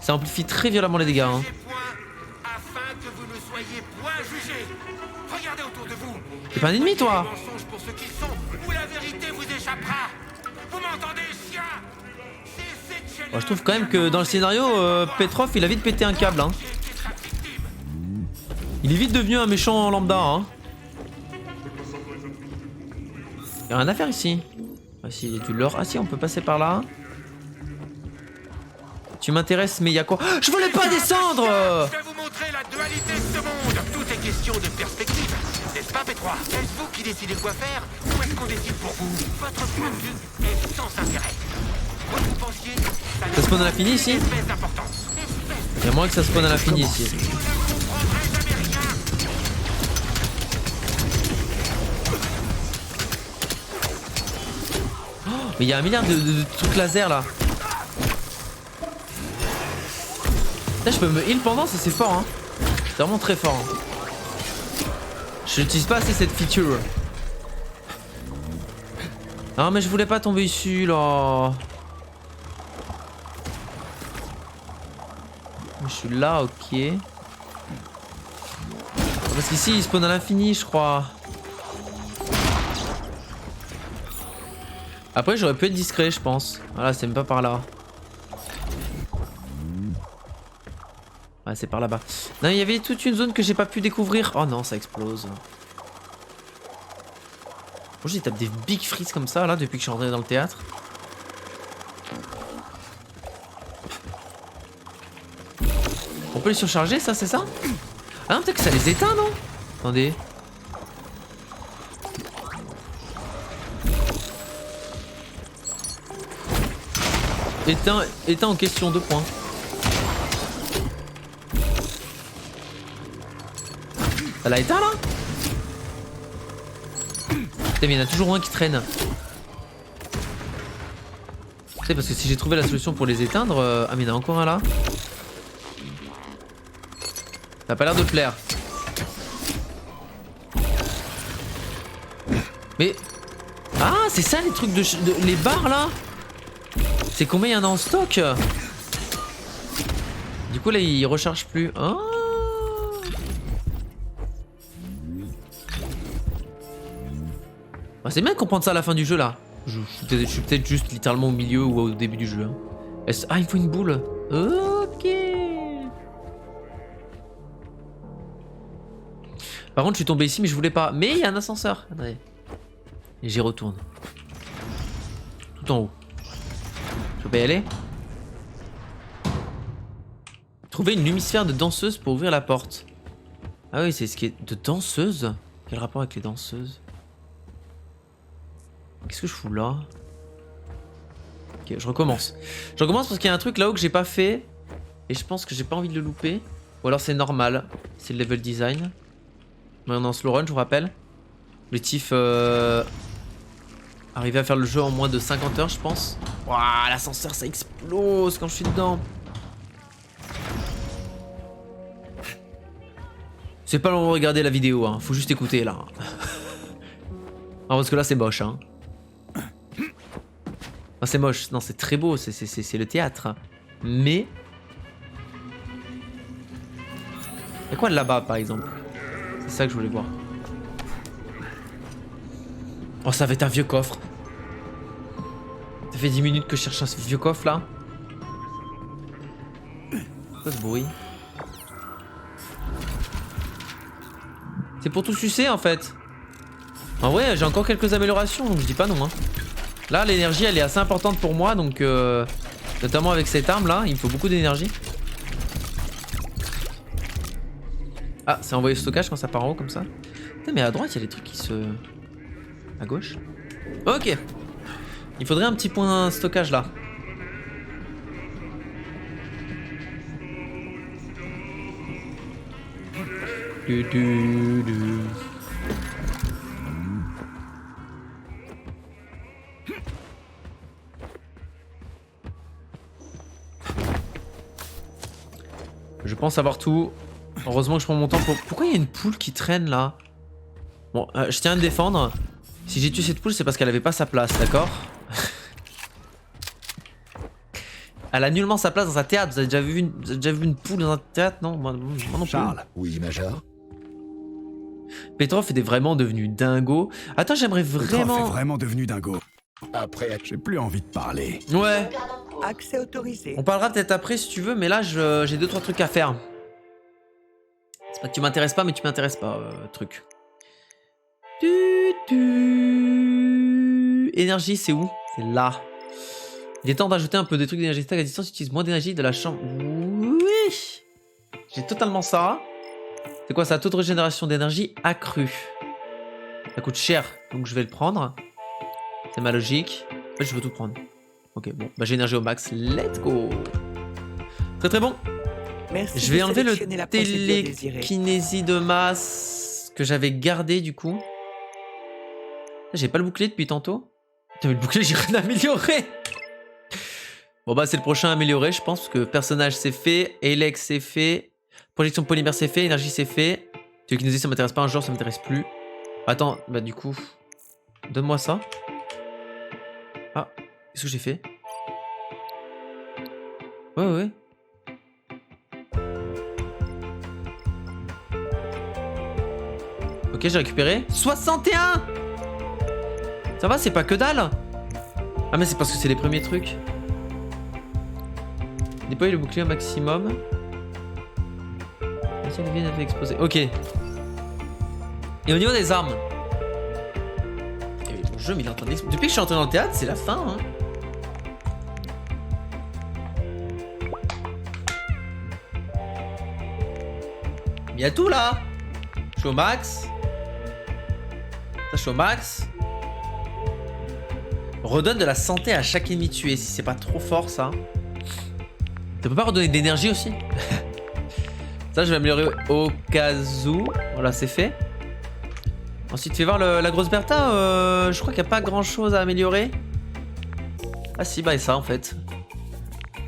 Ça amplifie très violemment les dégâts. Hein. Afin que vous ne soyez point jugés. Regardez autour de vous. T'es pas un ennemi, toi? Mensonges pour ceux qu'ils sont, ou la vérité vous échappera. Vous m'entendez, chien? Bon, je trouve quand même que dans le scénario, Petrov, il a vite pété un câble. Hein. Il est vite devenu un méchant lambda. Hein. Y'a rien à faire ici. Ah si, il y a du lore. Ah si, on peut passer par là. Tu m'intéresses, mais y'a quoi? Je voulais pas descendre. Je vais vous montrer la dualité de ce monde. Tout est question de perspective. N'est-ce pas, P3? Est-ce vous qui décidez quoi faire, ou est-ce qu'on décide pour vous? Votre point de vue est sans intérêt. Vous pensiez ça spawn à l'infini ici? Il y a moins que ça spawn à l'infini ici. Oh, mais il y a un milliard de trucs laser là. Là je peux me heal pendant, ça c'est fort hein. C'est vraiment très fort. Hein. Je n'utilise pas assez cette feature. Non mais je voulais pas tomber ici là. Je suis là, ok. Parce qu'ici il spawn à l'infini je crois. Après j'aurais pu être discret je pense. Voilà, c'est même pas par là. Ouais, c'est par là-bas. Non, il y avait toute une zone que j'ai pas pu découvrir. Oh non, ça explose. Moi, j'ai tapé des big freeze comme ça, là, depuis que je suis rentré dans le théâtre. On peut les surcharger, ça, c'est ça? Ah non, peut-être que ça les éteint, non? Attendez. Éteint en question, 2 points. Ça l'a éteint là? Putain mais il y en a toujours un qui traîne. Tu sais parce que si j'ai trouvé la solution pour les éteindre... Ah mais il y en a encore un là. Ça a pas l'air de plaire. Mais... Ah c'est ça les trucs de... les barres là? C'est combien il y en a en stock? Du coup là il recharge plus. Oh. Bah, c'est bien de comprendre ça à la fin du jeu là. Je suis peut-être juste littéralement au milieu ou au début du jeu. Hein. Ah, il faut une boule. Ok. Par contre, je suis tombé ici, mais je voulais pas. Mais il y a un ascenseur. Attendez. Et j'y retourne. Tout en haut. Je peux y aller? Trouver une lumisphère de danseuse pour ouvrir la porte. Ah oui, c'est ce qui est... De danseuse? Quel rapport avec les danseuses? Qu'est-ce que je fous là? Ok, je recommence. Je recommence parce qu'il y a un truc là-haut que j'ai pas fait. Et je pense que j'ai pas envie de le louper. Ou alors c'est normal. C'est le level design. Mais on est en slow run, je vous rappelle. L'objectif... Arriver à faire le jeu en moins de 50 heures, je pense. Waouh, l'ascenseur, ça explose quand je suis dedans. C'est pas le moment de regarder la vidéo, hein. Faut juste écouter là. Non, parce que là c'est moche, hein. Enfin, c'est moche, non c'est très beau, c'est le théâtre. Mais... Y'a quoi là-bas par exemple? C'est ça que je voulais voir. Oh, ça va être un vieux coffre. Ça fait 10 minutes que je cherche un vieux coffre là. C'est quoi ce bruit? C'est pour tout sucer en fait. En vrai, j'ai encore quelques améliorations donc je dis pas non. Hein. Là, l'énergie elle est assez importante pour moi donc notamment avec cette arme là, il me faut beaucoup d'énergie. Ah, c'est envoyé au stockage quand ça part en haut comme ça. Putain, mais à droite il y a des trucs qui se... À gauche. Ok. Il faudrait un petit point stockage là. Je pense avoir tout. Heureusement que je prends mon temps pour... Pourquoi il y a une poule qui traîne là? Bon, je tiens à me défendre. Si j'ai tué cette poule, c'est parce qu'elle avait pas sa place, d'accord? Elle a nullement sa place dans un théâtre. Vous avez déjà vu une poule dans un théâtre? Non, moi non plus. Charles. Oui, Major. Petrov est vraiment devenu dingo. Attends, j'aimerais vraiment... Petrov est vraiment devenu dingo. Après, j'ai plus envie de parler. Ouais. Accès autorisé. On parlera peut-être après si tu veux, mais là, j'ai 2-3 trucs à faire. C'est pas que tu m'intéresses pas, mais tu m'intéresses pas, truc. Énergie, c'est où? C'est là. Il est temps d'ajouter un peu de trucs d'énergie stack à distance. Utilise moins d'énergie de la chambre. Oui. J'ai totalement ça. C'est quoi ça? Taux de régénération d'énergie accru. Ça coûte cher, donc je vais le prendre. C'est ma logique. En fait, je veux tout prendre. Ok, bon. Bah, j'ai énergie au max. Let's go. Très très bon. Merci. Je vais enlever le télékinésie de masse que j'avais gardé du coup. J'ai pas le bouclier depuis tantôt. Putain, mais le bouclier, j'ai rien amélioré. Bon bah c'est le prochain amélioré je pense parce que personnage c'est fait, Elex c'est fait, projection polymère c'est fait, énergie c'est fait. Télékinésie ça m'intéresse pas, un genre ça m'intéresse plus. Attends, bah du coup, donne-moi ça. Ah, qu'est-ce que j'ai fait? Ouais. Ok, j'ai récupéré 61. Ça va, c'est pas que dalle. Ah mais c'est parce que c'est les premiers trucs. Déployer le bouclier au maximum. Si Olivier n'a fait exploser. Ok. Et au niveau des armes. Mon jeu, mais il est en train d'exploser. Depuis que je suis entré dans le théâtre, c'est la fin. Hein. Il y a tout là. Je suis au max. Ça, je suis au max. Redonne de la santé à chaque ennemi tué. Si c'est pas trop fort ça. Ça peut pas redonner d'énergie aussi? Ça je vais améliorer au cas où. Voilà c'est fait. Ensuite fais voir la grosse Bertha. Je crois qu'il n'y a pas grand chose à améliorer. Ah si bah et ça en fait.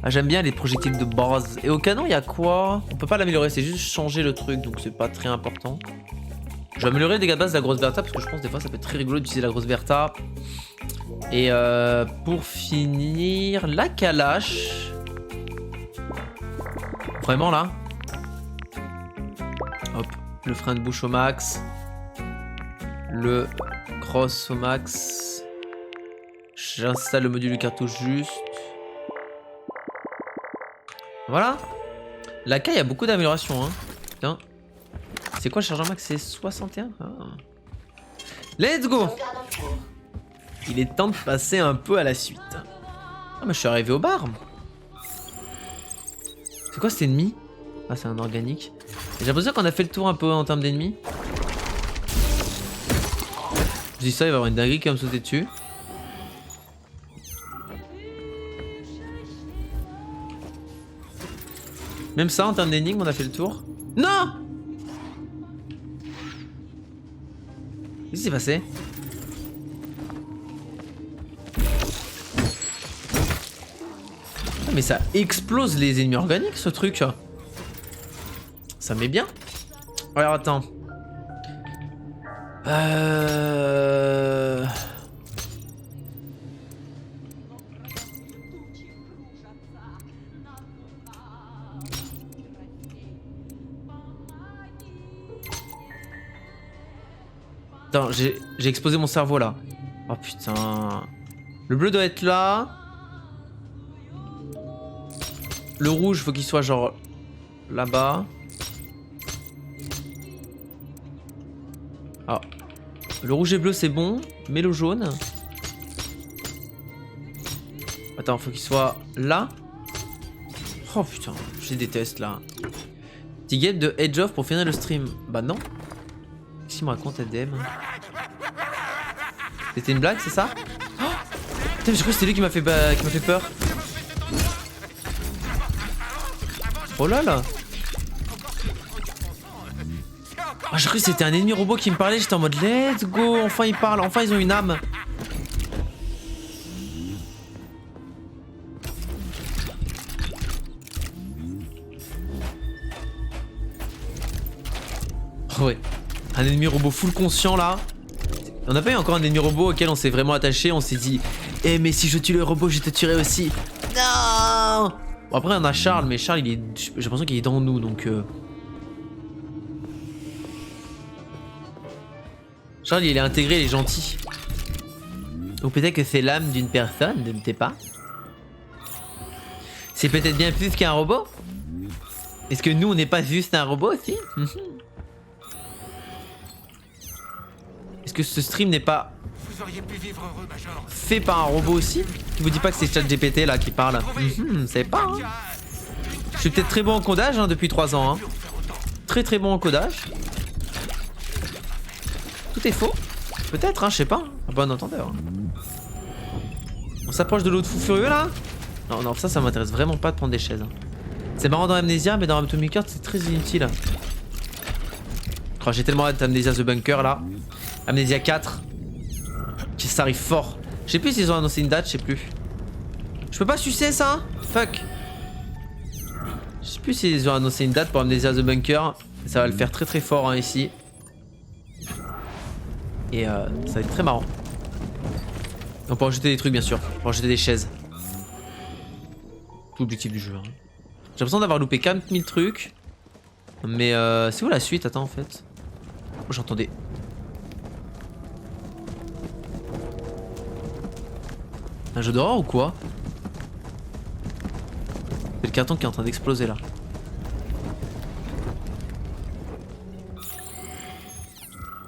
Ah j'aime bien les projectiles de base. Et au canon il y a quoi? On peut pas l'améliorer, c'est juste changer le truc. Donc c'est pas très important. Je vais améliorer les dégâts de base de la grosse Bertha. Parce que je pense des fois ça peut être très rigolo d'utiliser la grosse Bertha. Et pour finir la Kalash. Vraiment là. Hop, le frein de bouche au max. Le cross au max. J'installe le module de cartouche juste. Voilà. La K, il y a beaucoup d'améliorations. Hein. Putain. C'est quoi le chargeur max? C'est 61. Ah. Let's go. Il est temps de passer un peu à la suite. Ah mais je suis arrivé au bar. C'est quoi cet ennemi? Ah c'est un organique. J'ai l'impression qu'on a fait le tour un peu en termes d'ennemis. Je dis ça, il va y avoir une dinguerie qui va me sauter dessus. Même ça, en termes d'énigmes, on a fait le tour. Non! Qu'est-ce qui s'est passé? Ah, mais ça explose les ennemis organiques, ce truc. Ça met bien. Alors, attends. Attends, j'ai explosé mon cerveau là. Oh putain. Le bleu doit être là. Le rouge, faut qu'il soit genre là-bas. Ah. Le rouge et bleu c'est bon, mais le jaune. Attends, faut qu'il soit là. Oh putain, je les déteste là. Petit game de Edge of pour finir le stream. Bah non. Qu'est-ce qu'il me raconte ADM? C'était une blague, c'est ça? Oh putain, mais je crois que c'était lui qui m'a fait peur. Oh là là. Ah, j'ai cru que c'était un ennemi robot qui me parlait, j'étais en mode let's go, enfin ils parlent, enfin ils ont une âme. Oh ouais, un ennemi robot full conscient là. On n'a pas eu encore un ennemi robot auquel on s'est vraiment attaché, on s'est dit eh mais si je tue le robot je te tuerai aussi. Non. Bon après on a Charles, mais Charles il est, j'ai l'impression qu'il est dans nous donc Charles il est intégré, il est gentil. Ou peut-être que c'est l'âme d'une personne, ne sais pas. C'est peut-être bien plus qu'un robot. Est-ce que nous on n'est pas juste un robot aussi? Est-ce que ce stream n'est pas fait par un robot aussi? Qui vous dit pas que c'est ChatGPT là qui parle? C'est pas hein. Je suis peut-être très bon en codage hein, depuis 3 ans hein. Très bon en codage. Tout est faux. Peut-être hein, je sais pas. Un bon entendeur. On s'approche de l'autre fou furieux là? Non, ça m'intéresse vraiment pas de prendre des chaises. Hein. C'est marrant dans Amnesia, mais dans Atomic Heart c'est très inutile. Oh, j'ai tellement hâte d'Amnesia The Bunker là. Amnesia 4. Qui ça arrive fort. Je sais plus s'ils ont annoncé une date, je sais plus. Je peux pas sucer ça? Fuck. Je sais plus s'ils ont annoncé une date pour Amnesia The Bunker. Ça va le faire très fort hein, ici. Et ça va être très marrant. On peut rajouter des trucs bien sûr. On peut rajouter des chaises. Tout l'objectif du jeu. Hein. J'ai l'impression d'avoir loupé 4000 trucs. Mais c'est où la suite? Attends en fait. Oh, j'entendais. Un jeu d'horreur ou quoi? C'est le carton qui est en train d'exploser là.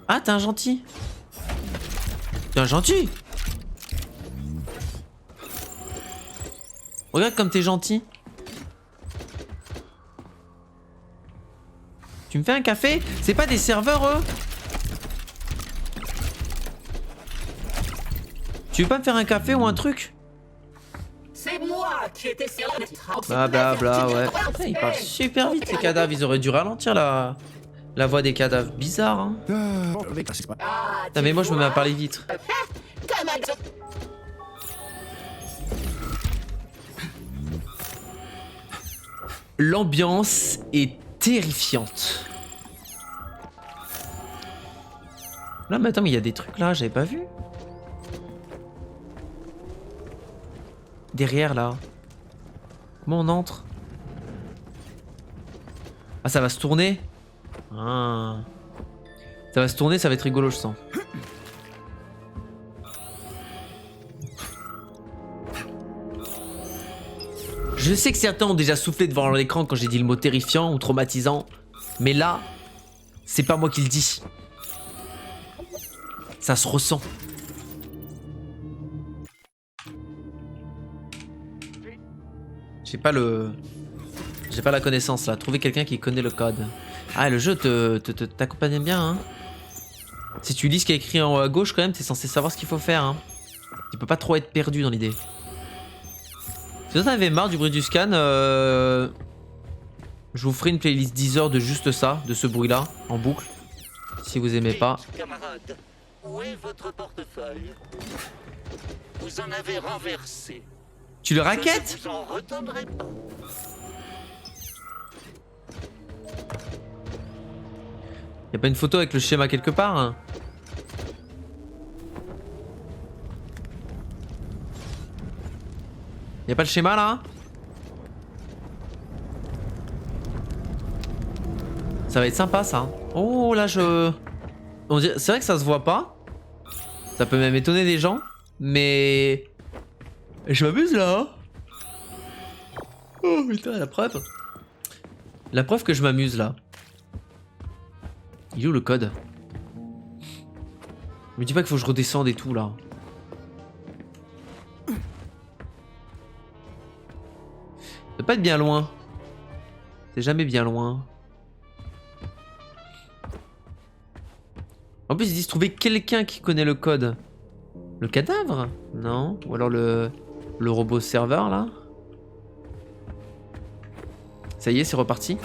Ah t'es un gentil. T'es un gentil. Regarde comme t'es gentil. Tu me fais un café? C'est pas des serveurs eux? Tu veux pas me faire un café ou un truc? C'est moi qui étais sur Blablabla, ouais. Putain, ils parlent super vite les cadavres, ils auraient dû ralentir la voix des cadavres. Bizarre hein. Putain, mais moi je me mets à parler vite. L'ambiance est terrifiante. Là mais attends, mais il y a des trucs là, j'avais pas vu. Derrière là. Comment on entre? Ah ça va se tourner. Ah. Ça va se tourner, ça va être rigolo je sens. Je sais que certains ont déjà soufflé devant l'écran quand j'ai dit le mot terrifiant ou traumatisant. Mais là, C'est pas moi qui le dis. Ça se ressent. J'ai pas la connaissance là. Trouver quelqu'un qui connaît le code. Ah, le jeu t'accompagne bien, hein. Si tu lis ce qui est écrit en haut à gauche, quand même, t'es censé savoir ce qu'il faut faire, hein. Tu peux pas trop être perdu dans l'idée. Si vous en avez marre du bruit du scan, je vous ferai une playlist 10 heures de juste ça, de ce bruit-là, en boucle. Si vous aimez pas. Camarade, où est votre portefeuille? Vous en avez renversé. Tu le raquettes? Je ne vous en redonnerai pas. Y'a pas une photo avec le schéma quelque part, hein? Y'a pas le schéma là? Ça va être sympa ça. Oh là je... C'est vrai que ça se voit pas. Ça peut même étonner des gens. Mais... Je m'amuse là. Oh putain, la preuve. La preuve que je m'amuse là. Il est où le code? Me dis pas qu'il faut que je redescende et tout là. Ça peut pas être bien loin. C'est jamais bien loin. En plus ils disent trouver quelqu'un qui connaît le code. Le cadavre? Non. Ou alors le robot serveur là. Ça y est, c'est reparti.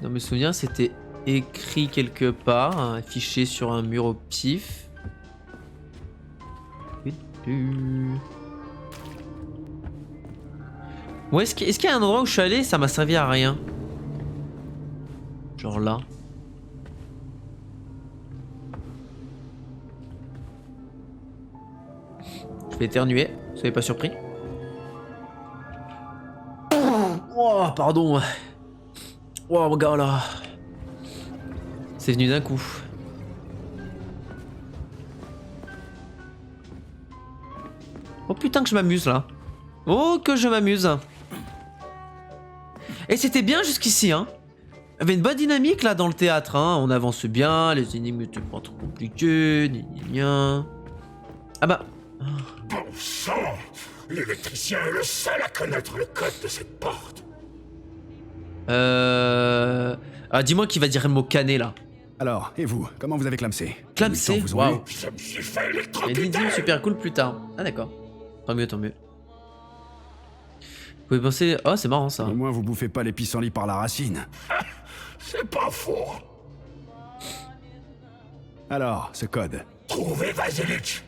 Dans mes souvenirs, c'était écrit quelque part, affiché sur un mur au pif. Ouais, est-ce qu'il y a un endroit où je suis allé, ça m'a servi à rien? Genre là. Je vais éternuer, soyez pas surpris. Oh, pardon. Oh mon gars là. C'est venu d'un coup. Oh putain que je m'amuse là. Oh que je m'amuse. Et c'était bien jusqu'ici hein. Il y avait une bonne dynamique là dans le théâtre hein. On avance bien, les énigmes étaient pas trop compliquées. Ah bah. Bon sang, l'électricien est le seul à connaître le code de cette porte. Ah dis-moi qui va dire le mot canet là. Alors, et vous, comment vous avez clamsé? Clamsé? Waouh. Je me suis fait Et électrocuter. dit super cool plus tard. Ah d'accord. Tant mieux, tant mieux. Vous pouvez penser... Oh c'est marrant ça. Au moins vous bouffez pas les pissenlits par la racine. C'est pas faux. Alors, ce code. Trouvez Vasilic.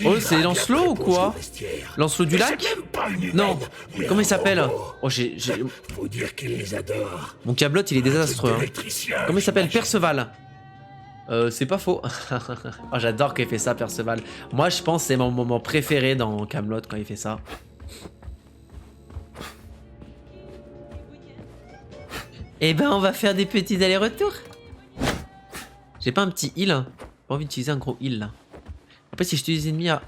Oh c'est Lancelot ou quoi? Lancelot du lac? Non. Comment il s'appelle? Oh j'ai... Faut dire qu'il les adore. Mon câblote il est désastreux hein. Comment il s'appelle? Perceval. C'est pas faux. Oh, j'adore quand il fait ça, Perceval. Moi, je pense que c'est mon moment préféré dans Camelot quand il fait ça. Eh ben, on va faire des petits allers-retours. J'ai pas un petit heal. Hein. J'ai pas envie d'utiliser un gros heal là. Après, si je tue les ennemis à...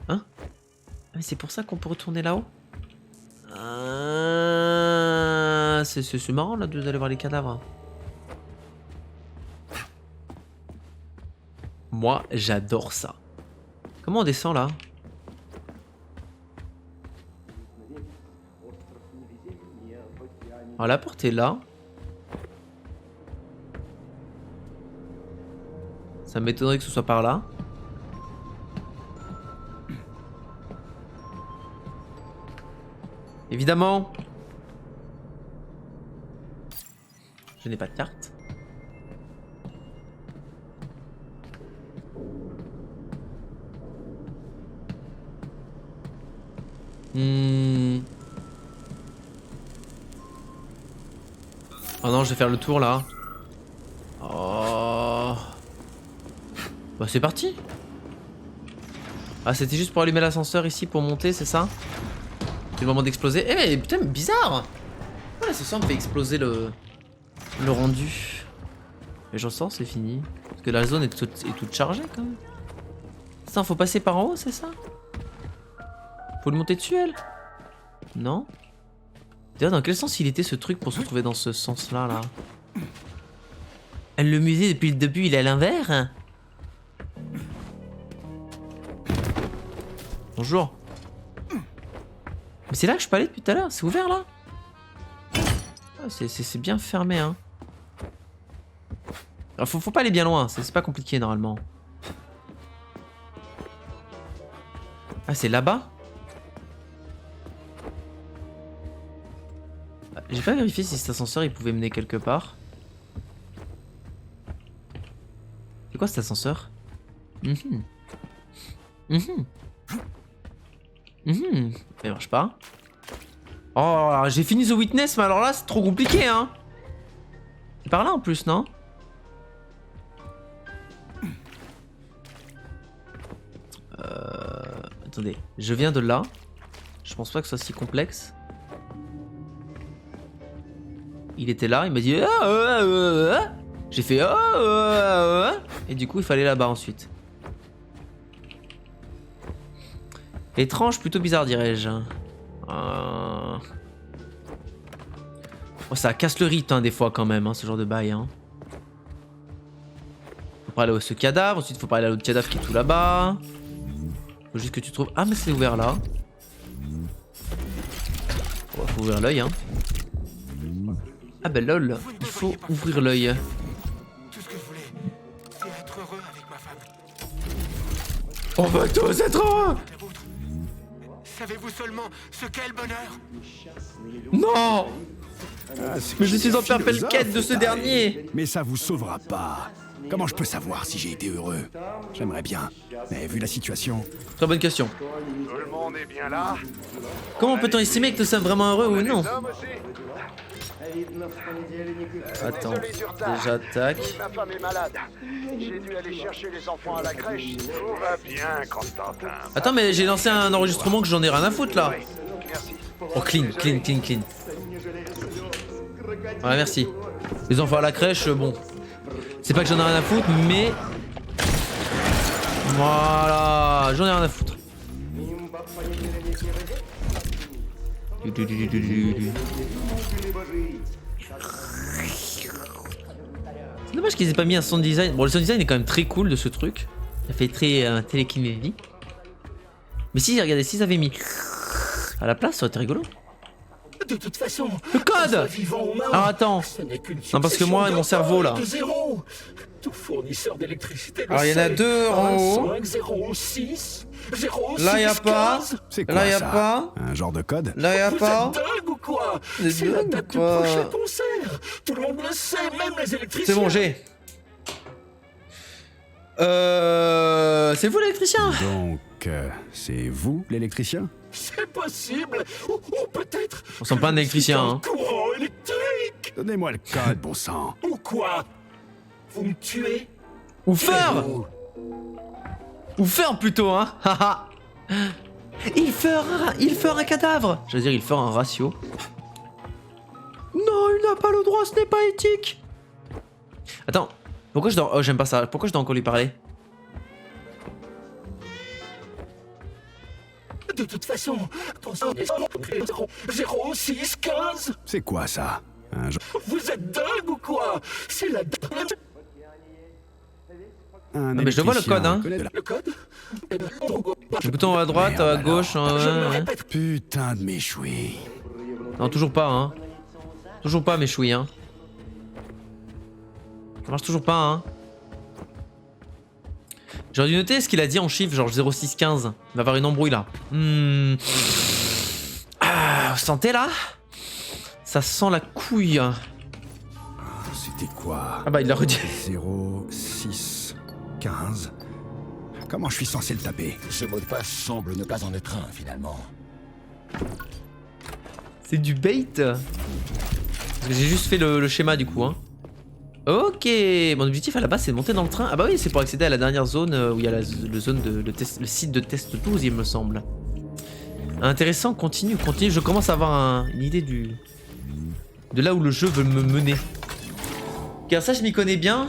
Hein? Ah, mais c'est pour ça qu'on peut retourner là-haut? C'est marrant là d'aller voir les cadavres. Moi, j'adore ça. Comment on descend là? Alors la porte est là. Ça m'étonnerait que ce soit par là. Évidemment. Je n'ai pas de carte. Oh non, je vais faire le tour là. Oh. Bah c'est parti. Ah c'était juste pour allumer l'ascenseur ici pour monter, c'est ça? C'est le moment d'exploser. Eh mais putain bizarre. Oh l'ascenseur me fait exploser le rendu. Mais j'en sors, c'est fini. Parce que la zone est toute chargée quand même. Ça, faut passer par en haut, c'est ça? Faut le monter dessus elle? Non? D'ailleurs, dans quel sens il était ce truc pour se retrouver dans ce sens-là, là? Le musée, depuis le début, il est à l'envers? Bonjour. Mais c'est là que je peux aller depuis tout à l'heure, c'est ouvert là? Ah, c'est bien fermé, hein. Alors, faut pas aller bien loin, c'est pas compliqué normalement. Ah, c'est là-bas? J'ai pas vérifié si cet ascenseur il pouvait mener quelque part. C'est quoi cet ascenseur? Il marche pas. Oh, j'ai fini The Witness, mais alors là, c'est trop compliqué, hein. C'est par là en plus, non? Attendez, je viens de là. Je pense pas que ce soit si complexe. Il était là, il m'a dit... J'ai fait... Et du coup, il fallait là-bas ensuite. Étrange, plutôt bizarre, dirais-je. Oh, ça casse le rythme, hein, des fois, quand même, hein, ce genre de bail. Hein. Faut pas aller à ce cadavre, ensuite faut pas aller à l'autre cadavre qui est tout là-bas. Faut juste que tu trouves... Ah, mais c'est ouvert là. Oh, faut ouvrir l'œil, hein. Ah ben lol, il faut ouvrir l'œil. Tout ce que je voulais, c'est être heureux avec ma femme. On va tous être heureux. Savez-vous seulement ce qu'est le bonheur? Non. Ah, mais je suis en perpétuelle quête de ce dernier. Mais ça vous sauvera pas. Comment je peux savoir si j'ai été heureux? J'aimerais bien, mais vu la situation... Très bonne question. Tout le monde est bien là. Comment peut-on estimer que nous sommes vraiment heureux ou non? Attends, déjà tac. Ma femme est malade. J'ai dû aller chercher les enfants à la crèche. Tout va bien, Constantin. Attends, mais j'ai lancé un enregistrement que j'en ai rien à foutre là. Oh, clean. Ouais, merci. Les enfants à la crèche, bon. C'est pas que j'en ai rien à foutre, mais... Voilà, j'en ai rien à foutre. C'est dommage qu'ils aient pas mis un sound design. Bon, le sound design est quand même très cool de ce truc. Ça fait très télékinésie. Mais si, regardez, s'ils avaient mis à la place, ça aurait été rigolo. De toute façon, le code. Alors attends. Non, parce que moi et mon cerveau là. Tout fournisseur d'électricité. Alors il y en a deux en haut. 06, là il y a pas. Là il y a pas. Un genre de code. Là il y a pas. Vous êtes dingue ou quoi? C'est la date du prochain concert. Tout le monde le sait, même les électriciens. C'est bon, j'ai. C'est vous l'électricien? Donc, c'est vous l'électricien? C'est possible. Ou peut-être... On sent pas un électricien, hein. Courant électrique. Donnez-moi le code, bon sang. Ou quoi? Vous me tuez? Ou faire. Ou faire plutôt, hein. Haha. Il fera un cadavre. Je veux dire, il fera un ratio. Non, il n'a pas le droit, ce n'est pas éthique. Attends, pourquoi je dois... Oh, j'aime pas ça. Pourquoi je dois encore lui parler? De toute façon, 0615. C'est quoi ça? Vous êtes dingue ou quoi? C'est la date. Non, mais je vois le code, hein. Le code? Le bouton à droite, à gauche. Putain de méchoui. Non, toujours pas, hein. Toujours pas, méchoui, hein. Ça marche toujours pas, hein. J'aurais dû noter ce qu'il a dit en chiffre, genre 0615. Il va avoir une embrouille là. Ah, vous sentez là? Ça sent la couille. C'était quoi? Ah bah il l'a redit. 0615. Comment je suis censé le taper? Ce mot de passe semble ne pas en être un finalement. C'est du bait. Parce que j'ai juste fait le schéma du coup, hein. Ok, mon objectif à la base c'est de monter dans le train. Ah bah oui, c'est pour accéder à la dernière zone où il y a le site de test 12, il me semble. Intéressant, continue. Je commence à avoir une idée de là où le jeu veut me mener. Car ça je m'y connais bien.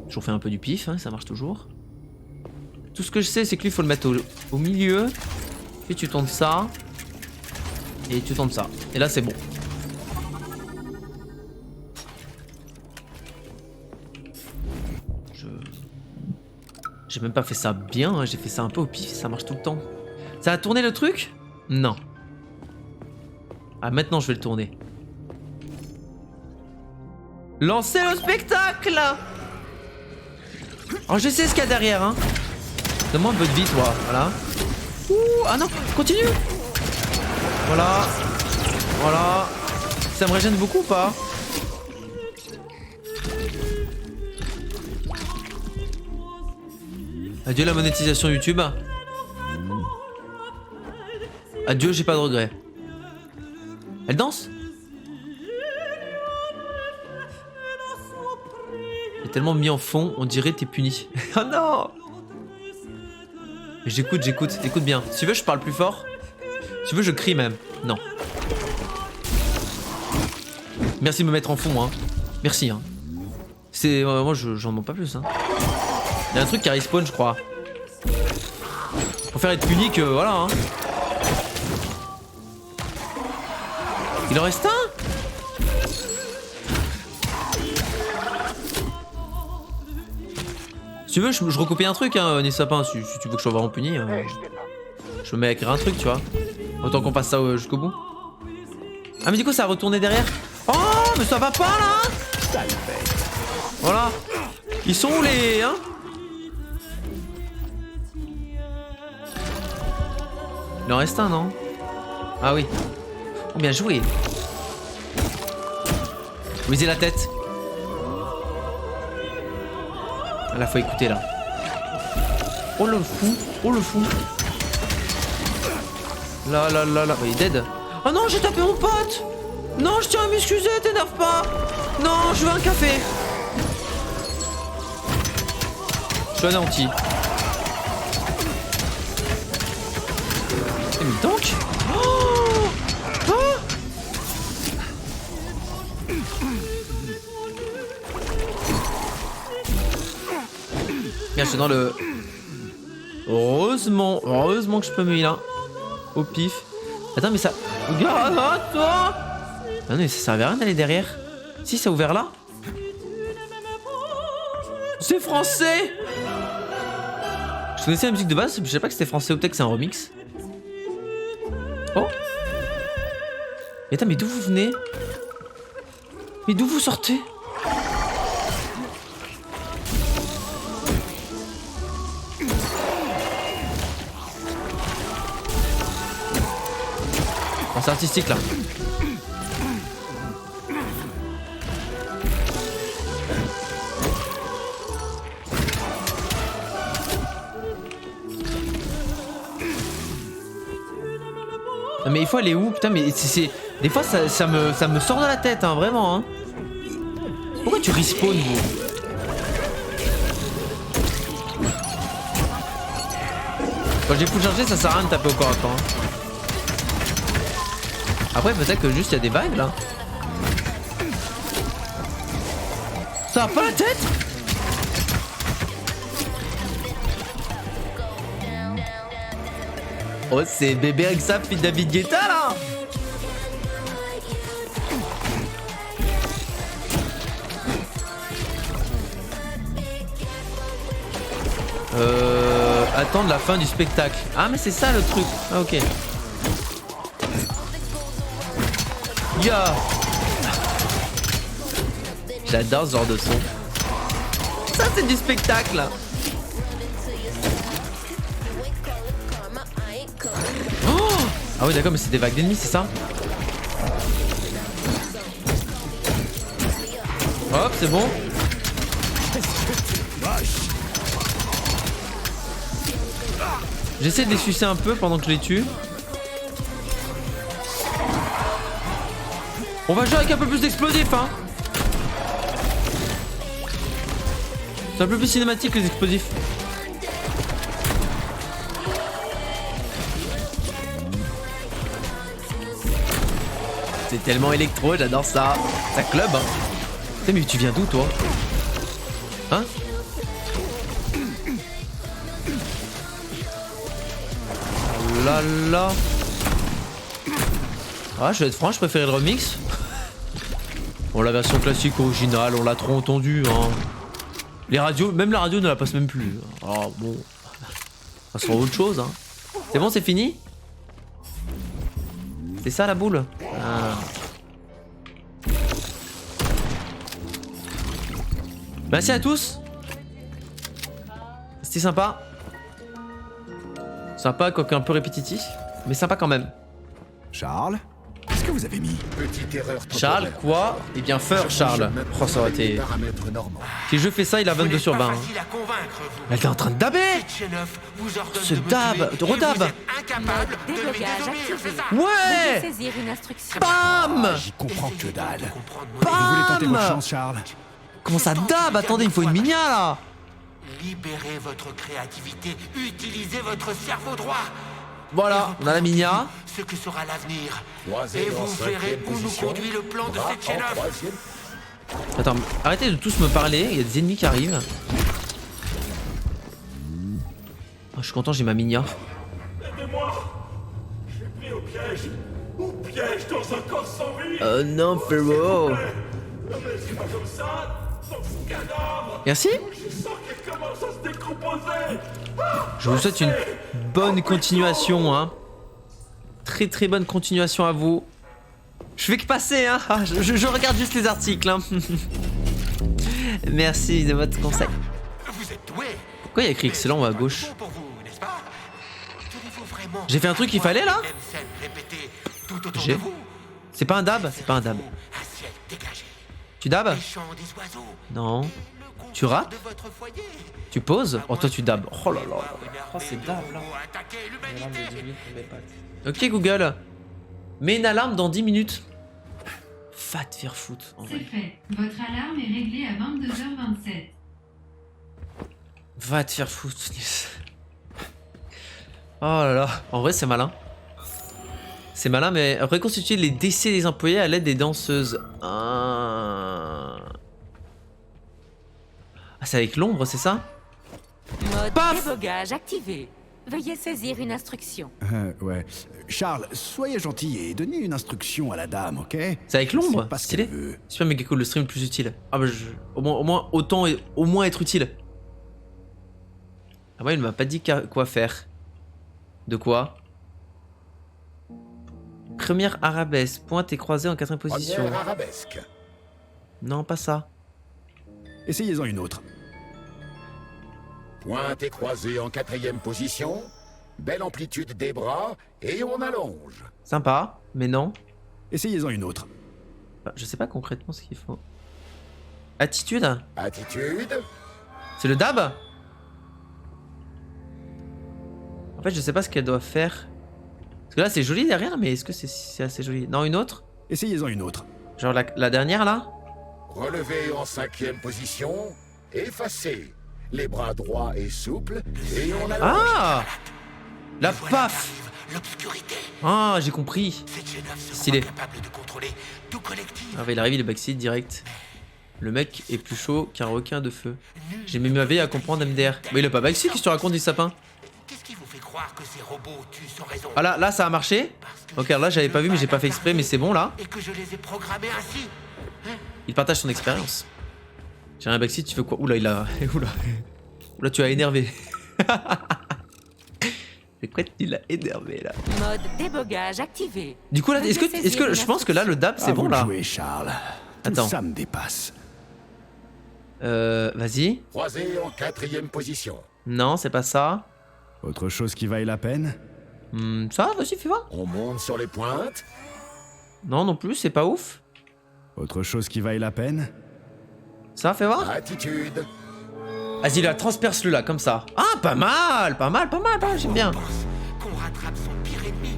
Je refais un peu du pif, hein, ça marche toujours. Tout ce que je sais c'est que lui il faut le mettre au milieu. Puis tu tournes ça. Et tu tournes ça. Et là c'est bon. J'ai même pas fait ça bien, hein. J'ai fait ça un peu au pif, ça marche tout le temps. Ça a tourné le truc? Non. Ah, maintenant je vais le tourner. Lancez le spectacle! Oh, je sais ce qu'il y a derrière, hein. Donne-moi un peu de vie, toi. Voilà. Ouh, ah non, continue. Voilà. Voilà. Ça me régène beaucoup ou pas? Adieu la monétisation YouTube. Adieu, j'ai pas de regrets. Elle danse? T'es tellement mis en fond, on dirait t'es puni. Oh non! J'écoute, écoute bien. Si tu veux, je parle plus fort. Si tu veux, je crie même. Non. Merci de me mettre en fond, hein. Merci, hein. C'est. Moi, j'en demande pas plus, hein. Il y a un truc qui respawn, je crois. Faut faire être puni que. Voilà, hein. Il en reste un? Si tu veux, je recopie un truc, hein, Nez Sapin. Si tu veux que je sois vraiment puni, je me mets à écrire un truc, tu vois. Autant qu'on passe ça jusqu'au bout. Ah, mais du coup, ça a retourné derrière. Oh, mais ça va pas là! Voilà. Ils sont où les. Hein? Il en reste un, non? Ah oui. Oh, bien joué. Visez la tête. Là, faut écouter là. Oh le fou, oh le fou. Là. Il est dead. Oh non, j'ai tapé mon pote. Non, je tiens à m'excuser, t'énerve pas. Non, je veux un café. Je suis anéanti. Mais donc je suis dans le... Heureusement que je peux me heal là. Au pif. Attends, mais ça... Regarde, toi. Ah non, mais ça servait à rien d'aller derrière. Si, ça a ouvert là. C'est français. Je connaissais la musique de base, je savais pas que c'était français ou peut-être que c'est un remix. Oh. Mais attends, mais d'où vous venez? Mais d'où vous sortez? C'est artistique là. Non mais il faut aller où? Putain mais c'est... Des fois ça me sort de la tête hein, vraiment hein. Pourquoi tu respawns vous? Quand j'ai full chargé ça sert à rien de taper au corps à corps hein. Après peut-être que juste il y a des vagues là. Ça va pas la tête? Oh c'est bébé avec ça, fille David Guetta là. Attendre la fin du spectacle. Ah mais c'est ça le truc. Ah ok. Yeah. J'adore ce genre de son. Ça c'est du spectacle. Oh ah oui d'accord mais c'est des vagues d'ennemis c'est ça. Hop c'est bon. J'essaie de les sucer un peu pendant que je les tue. On va jouer avec un peu plus d'explosifs hein. C'est un peu plus cinématique les explosifs. C'est tellement électro, j'adore ça. Ça club hein. Putain mais tu viens d'où toi? Hein? Là là. Ah je vais être franc, je préférais le remix. Bon la version classique originale, on l'a trop entendu hein. Les radios, même la radio ne la passe même plus. Oh bon. On passe sur autre chose, hein. C'est bon, c'est fini? C'est ça la boule? Ah. Merci à tous. C'était sympa. Sympa, quoique un peu répétitif. Mais sympa quand même. Charles, qu'est-ce que vous avez mis? Petite erreur Charles, temporaire. quoi? Eh bien, Feur, Charles. Oh, ça aurait été... Paramètres normaux. Si je fais ça, il a 22 sur 20. Hein. Facile à convaincre, vous. Elle était en train de daber! Tchénov vous ordonne Ce de me dab, tuer, de et vous redab. êtes incapable de lui Débogage désobéir, activé. c'est ça? Ouais! Veuillez saisir une instruction. Bam! J'y comprends que dalle. Comprendre Bam! Vous voulez tenter votre chance, Charles? Comment ça dab? Attendez, il me faut une minia là! Libérez votre créativité, utilisez votre cerveau droit. Voilà, on a la minia. Ce que sera l'avenir. Croisé Et en vous verrez cinquième où nous position. conduit le plan de Bras cette en troisième. Attends, arrêtez de tous me parler, il y a des ennemis qui arrivent. Oh, je suis content, j'ai ma minia. Aidez-moi. Je suis pris au piège. Au piège dans un corps sans vie. Oh non, frérot! Ne me laissez pas comme ça. Dans ce cadavre. Merci. Je sens qu'il commence à se décomposer. Je vous souhaite une bonne continuation, hein. Très très bonne continuation à vous. Je fais que passer, hein. Ah, je regarde juste les articles, hein. Merci de votre conseil. Vous êtes doué. Pourquoi il y a écrit excellent à gauche? Pour vous, n'est-ce pas? Tenez-vous vraiment. J'ai fait un truc qu'il fallait là? Même scène répétée tout autour J'ai. de vous. C'est pas un dab? C'est pas un dab. Un ciel dégagé. Tu dabs? Les chants des oiseaux. Non. Le Tu confort rappes? de votre foyer. Tu poses? Oh, toi tu dabs. Oh là là. Oh, c'est dab là. Attaquer l'humanité. Ok Google. Mets une alarme dans 10 minutes. Va te faire foutre. En C'est vrai. fait. Votre alarme est réglée à 22h27. Va te faire foutre. Oh là là. En vrai c'est malin. C'est malin mais reconstituer les décès des employés à l'aide des danseuses. Ah, c'est avec l'ombre c'est ça? Mode Paf! débogage activé. Veuillez saisir une instruction. Ouais. Charles, soyez gentil et donnez une instruction à la dame, ok? C'est avec l'ombre? C'est pas ce Stylé. qu'elle veut. Super méga cool, le stream le plus utile. Ah bah au moins autant au moins être utile. Ah ouais, il m'a pas dit quoi faire. De quoi? Première arabesque, pointe et croisée en 4ème position. Première arabesque. Non, pas ça. Essayez-en une autre. Pointe et croisée en 4e position. Belle amplitude des bras et on allonge. Sympa, mais non. Essayez-en une autre. Bah, je sais pas concrètement ce qu'il faut. Attitude? Attitude. C'est le dab? En fait, je sais pas ce qu'elle doit faire. Parce que là, c'est joli derrière, mais est-ce que c'est assez joli? Non, une autre? Essayez-en une autre. Genre la dernière là? Relevé en 5e position. Effacé. Les bras droits et souples et on allonge. Ah! La paf! L'obscurité. Ah, j'ai compris. Ces Tchénovs seront Stylé. incapables de contrôler tout collectif. Ah, il arrive, il est backseat direct. Le mec est plus chaud qu'un requin de feu. J'ai mis ma vie à comprendre MDR. Mais il a pas backseat, qu'est-ce que tu racontes du sapin? Qu'est-ce qui vous fait croire que ces robots tuent sans raison? Ah là ça a marché. Ok, alors là j'avais pas vu mais j'ai pas fait exprès mais c'est bon là. Et que je les ai programmés ainsi. Il partage son expérience. J'ai un backseat, tu fais quoi? Oula, il a... Oula. Oula, tu as énervé. C'est quoi tu l'as énervé là? Mode débogage activé. Du coup là, est-ce que je pense que là le dab c'est bon là? Jouer, Charles. Attends. Tout ça me dépasse. Vas-y. Croisé en 4e position. Non, c'est pas ça. Autre chose qui vaille la peine? Ça, vas-y, fais voir. On monte sur les pointes. Non, non plus, c'est pas ouf. Autre chose qui vaille la peine? Ça, fais voir. Attitude. Vas-y, là, transperce-le là, comme ça. Ah, pas mal, pas mal, pas mal, pas mal, j'aime bien. Qu'on rattrape son pire ennemi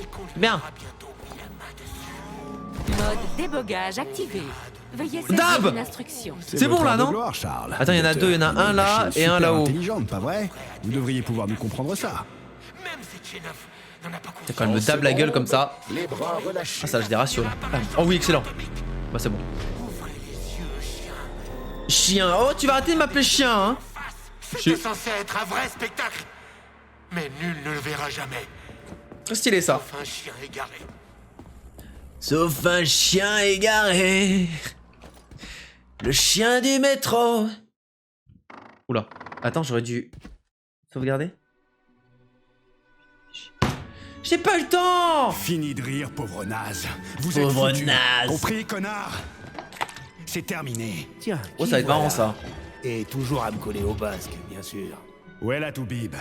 et qu'on lui Bien. aura bientôt mis la main dessus. Mode débogage activé. Veuillez saisir Dab! une instruction. C'est bon votre là, heure de non? gloire, Charles. Attends, il y en a deux, il y en a un là et un là-haut. Intelligente, pas vrai? Vous devriez pouvoir nous comprendre ça. Même ces Tchénovs n'en a pas T'as quand même me dab la gueule comme ça. Les bras relâchés. Ah, ça lâche des ratios là. Oh oui, excellent. Bah, c'est bon. Ouvrez les yeux, chien. Chien. Oh, tu vas arrêter de m'appeler chien, hein. C'était censé être un vrai spectacle. Mais nul ne le verra jamais. Très stylé ça. Sauf un chien égaré. Sauf un chien égaré. Le chien du métro. Oula. Attends, j'aurais dû sauvegarder. J'ai pas le temps. Fini de rire, pauvre naze. Vous Pauvre êtes foutus. naze. Compris, connard? C'est terminé. Tiens, Oh, ça va être marrant ça. Et toujours à me coller au basque, bien sûr. Où est la Toubib?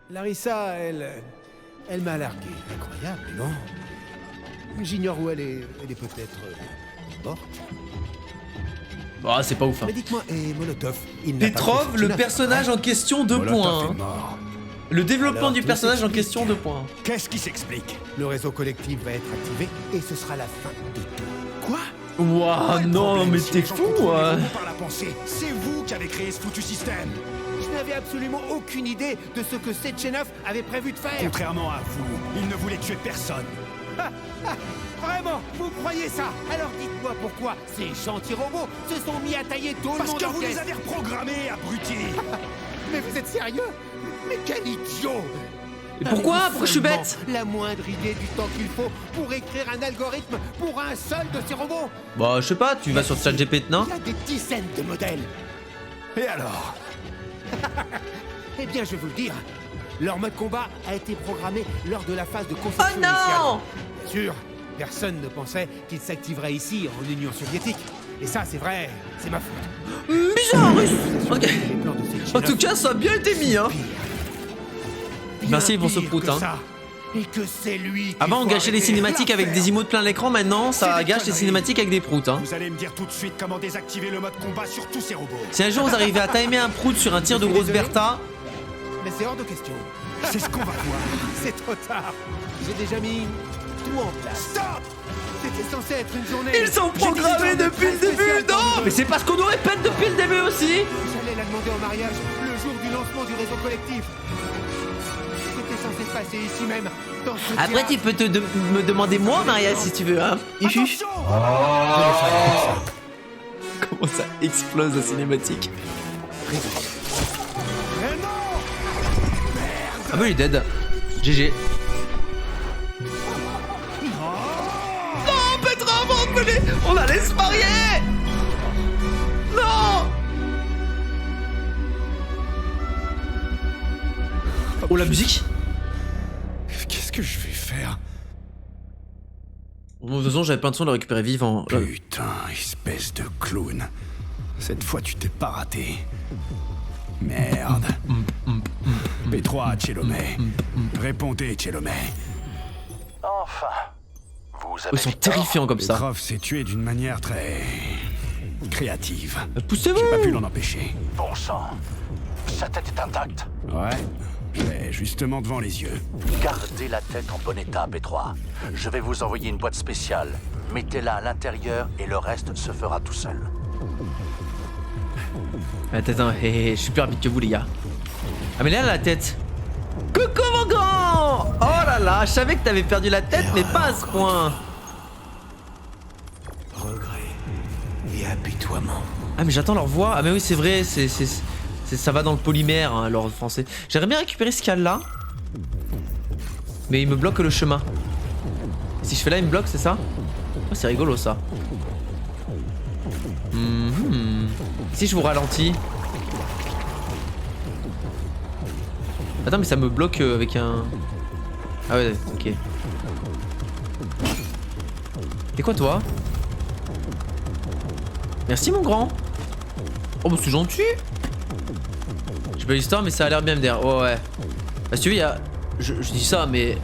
Larissa, elle m'a largué. Incroyable, non? J'ignore où elle est peut-être morte. Bah, c'est pas ouf. Hein. Mais dites-moi, et Molotov, il n'a pas Petrov, fait le Setchenov, personnage en question, 2 Molotov points. est Hein. mort. Le développement Alors, du tout personnage en s'explique. question, 2 points. Qu'est-ce qui s'explique? Le réseau collectif va être activé et ce sera la fin de tout. Quoi? Ouah, Le non, problème, mais si t'es les gens fou, contrôlent les ouais. robots par la pensée. C'est vous qui avez créé ce foutu système. Je n'avais absolument aucune idée de ce que Setchenov avait prévu de faire. Contrairement à vous, il ne voulait tuer personne. Vraiment, vous croyez ça? Alors dites-moi pourquoi ces gentils robots se sont mis à tailler tout le Parce monde que en vous pièces. les avez reprogrammés, abrutis. Mais vous êtes sérieux? Mais quel idiot! Et pourquoi? Avez-vous Pourquoi je suis seulement bête? La moindre idée du temps qu'il faut pour écrire un algorithme pour un seul de ces robots? Bah, je sais pas, tu vas sur ChatGPT, non? Il y a des dizaines de modèles. Et alors? Eh bien, je vais vous le dire. Leur mode combat a été programmé lors de la phase de Oh conception non! initiale. Bien sûr, personne ne pensait qu'il s'activerait ici, en Union soviétique. Et ça, c'est vrai, c'est ma faute. Bizarre, russe. Ok. Les plans de Setchenov En tout cas, ça a bien été mis, hein. bien Merci pour ce pire prout, que hein. ça. Et que c'est lui qu'il Avant, on faut gâchait les arrêter. cinématiques avec des emotes plein l'écran, maintenant, ça C'est des gâche les conneries. cinématiques avec des proutes, hein. Vous allez me dire tout de suite comment désactiver le mode combat sur tous ces robots. Si un jour vous arrivez à timer un prout sur un tir de grosse Bertha, Mais c'est hors de question. C'est ce qu'on va voir. C'est trop tard. J'ai déjà mis tout en place. Stop! C'était censé être une journée. ils sont J'ai dit programmés une journée depuis le très début, spéciale pour non? vous. Mais c'est parce qu'on nous répète depuis le début aussi. J'allais la demander en mariage le jour du lancement du réseau collectif. C'était censé se passer ici même, dans ce Après, tu peux me demander moi, Maria, si tu veux, hein. Attention! Comment ça explose la cinématique? Mais non! Ah bah il est dead. GG. Non, Petra, on allait se marier. Non. Oh la musique. Qu'est-ce que je vais faire? Bon, de toute façon, j'avais pas l'intention de le récupérer vivant. Putain, espèce de clown. Cette fois, tu t'es pas raté. Merde. P3, Tchelomé. Répondez, Tchelomé. Enfin, vous avez Ils sont terrifiants comme ça. Petrov s'est tué d'une manière très... créative. Poussez-vous. J'ai pas pu l'en empêcher. bon sang. Sa tête est intacte. Ouais, je l'ai justement devant les yeux. Gardez la tête en bon état, P3. Je vais vous envoyer une boîte spéciale. Mettez-la à l'intérieur et le reste se fera tout seul. Attends, je suis plus rapide que vous, les gars. Ah, mais là, la tête. Coucou, mon grand. Oh là là, je savais que t'avais perdu la tête, mais pas à ce point. Regret et apitoiement. Ah, mais j'attends leur voix. Ah, mais oui, c'est vrai, ça va dans le polymère, hein, leur français. J'aimerais bien récupérer ce cal-là. Mais il me bloque le chemin. Si je fais là, il me bloque, c'est ça? Oh, c'est rigolo, ça. Si je vous ralentis. Attends, mais ça me bloque avec un... Ah ouais, ok. Et quoi, toi? Merci, mon grand. Oh, bah c'est gentil. J'ai pas l'histoire, mais ça a l'air bien me dire. Oh, ouais. Bah, si tu veux, il y a... Je dis ça, mais...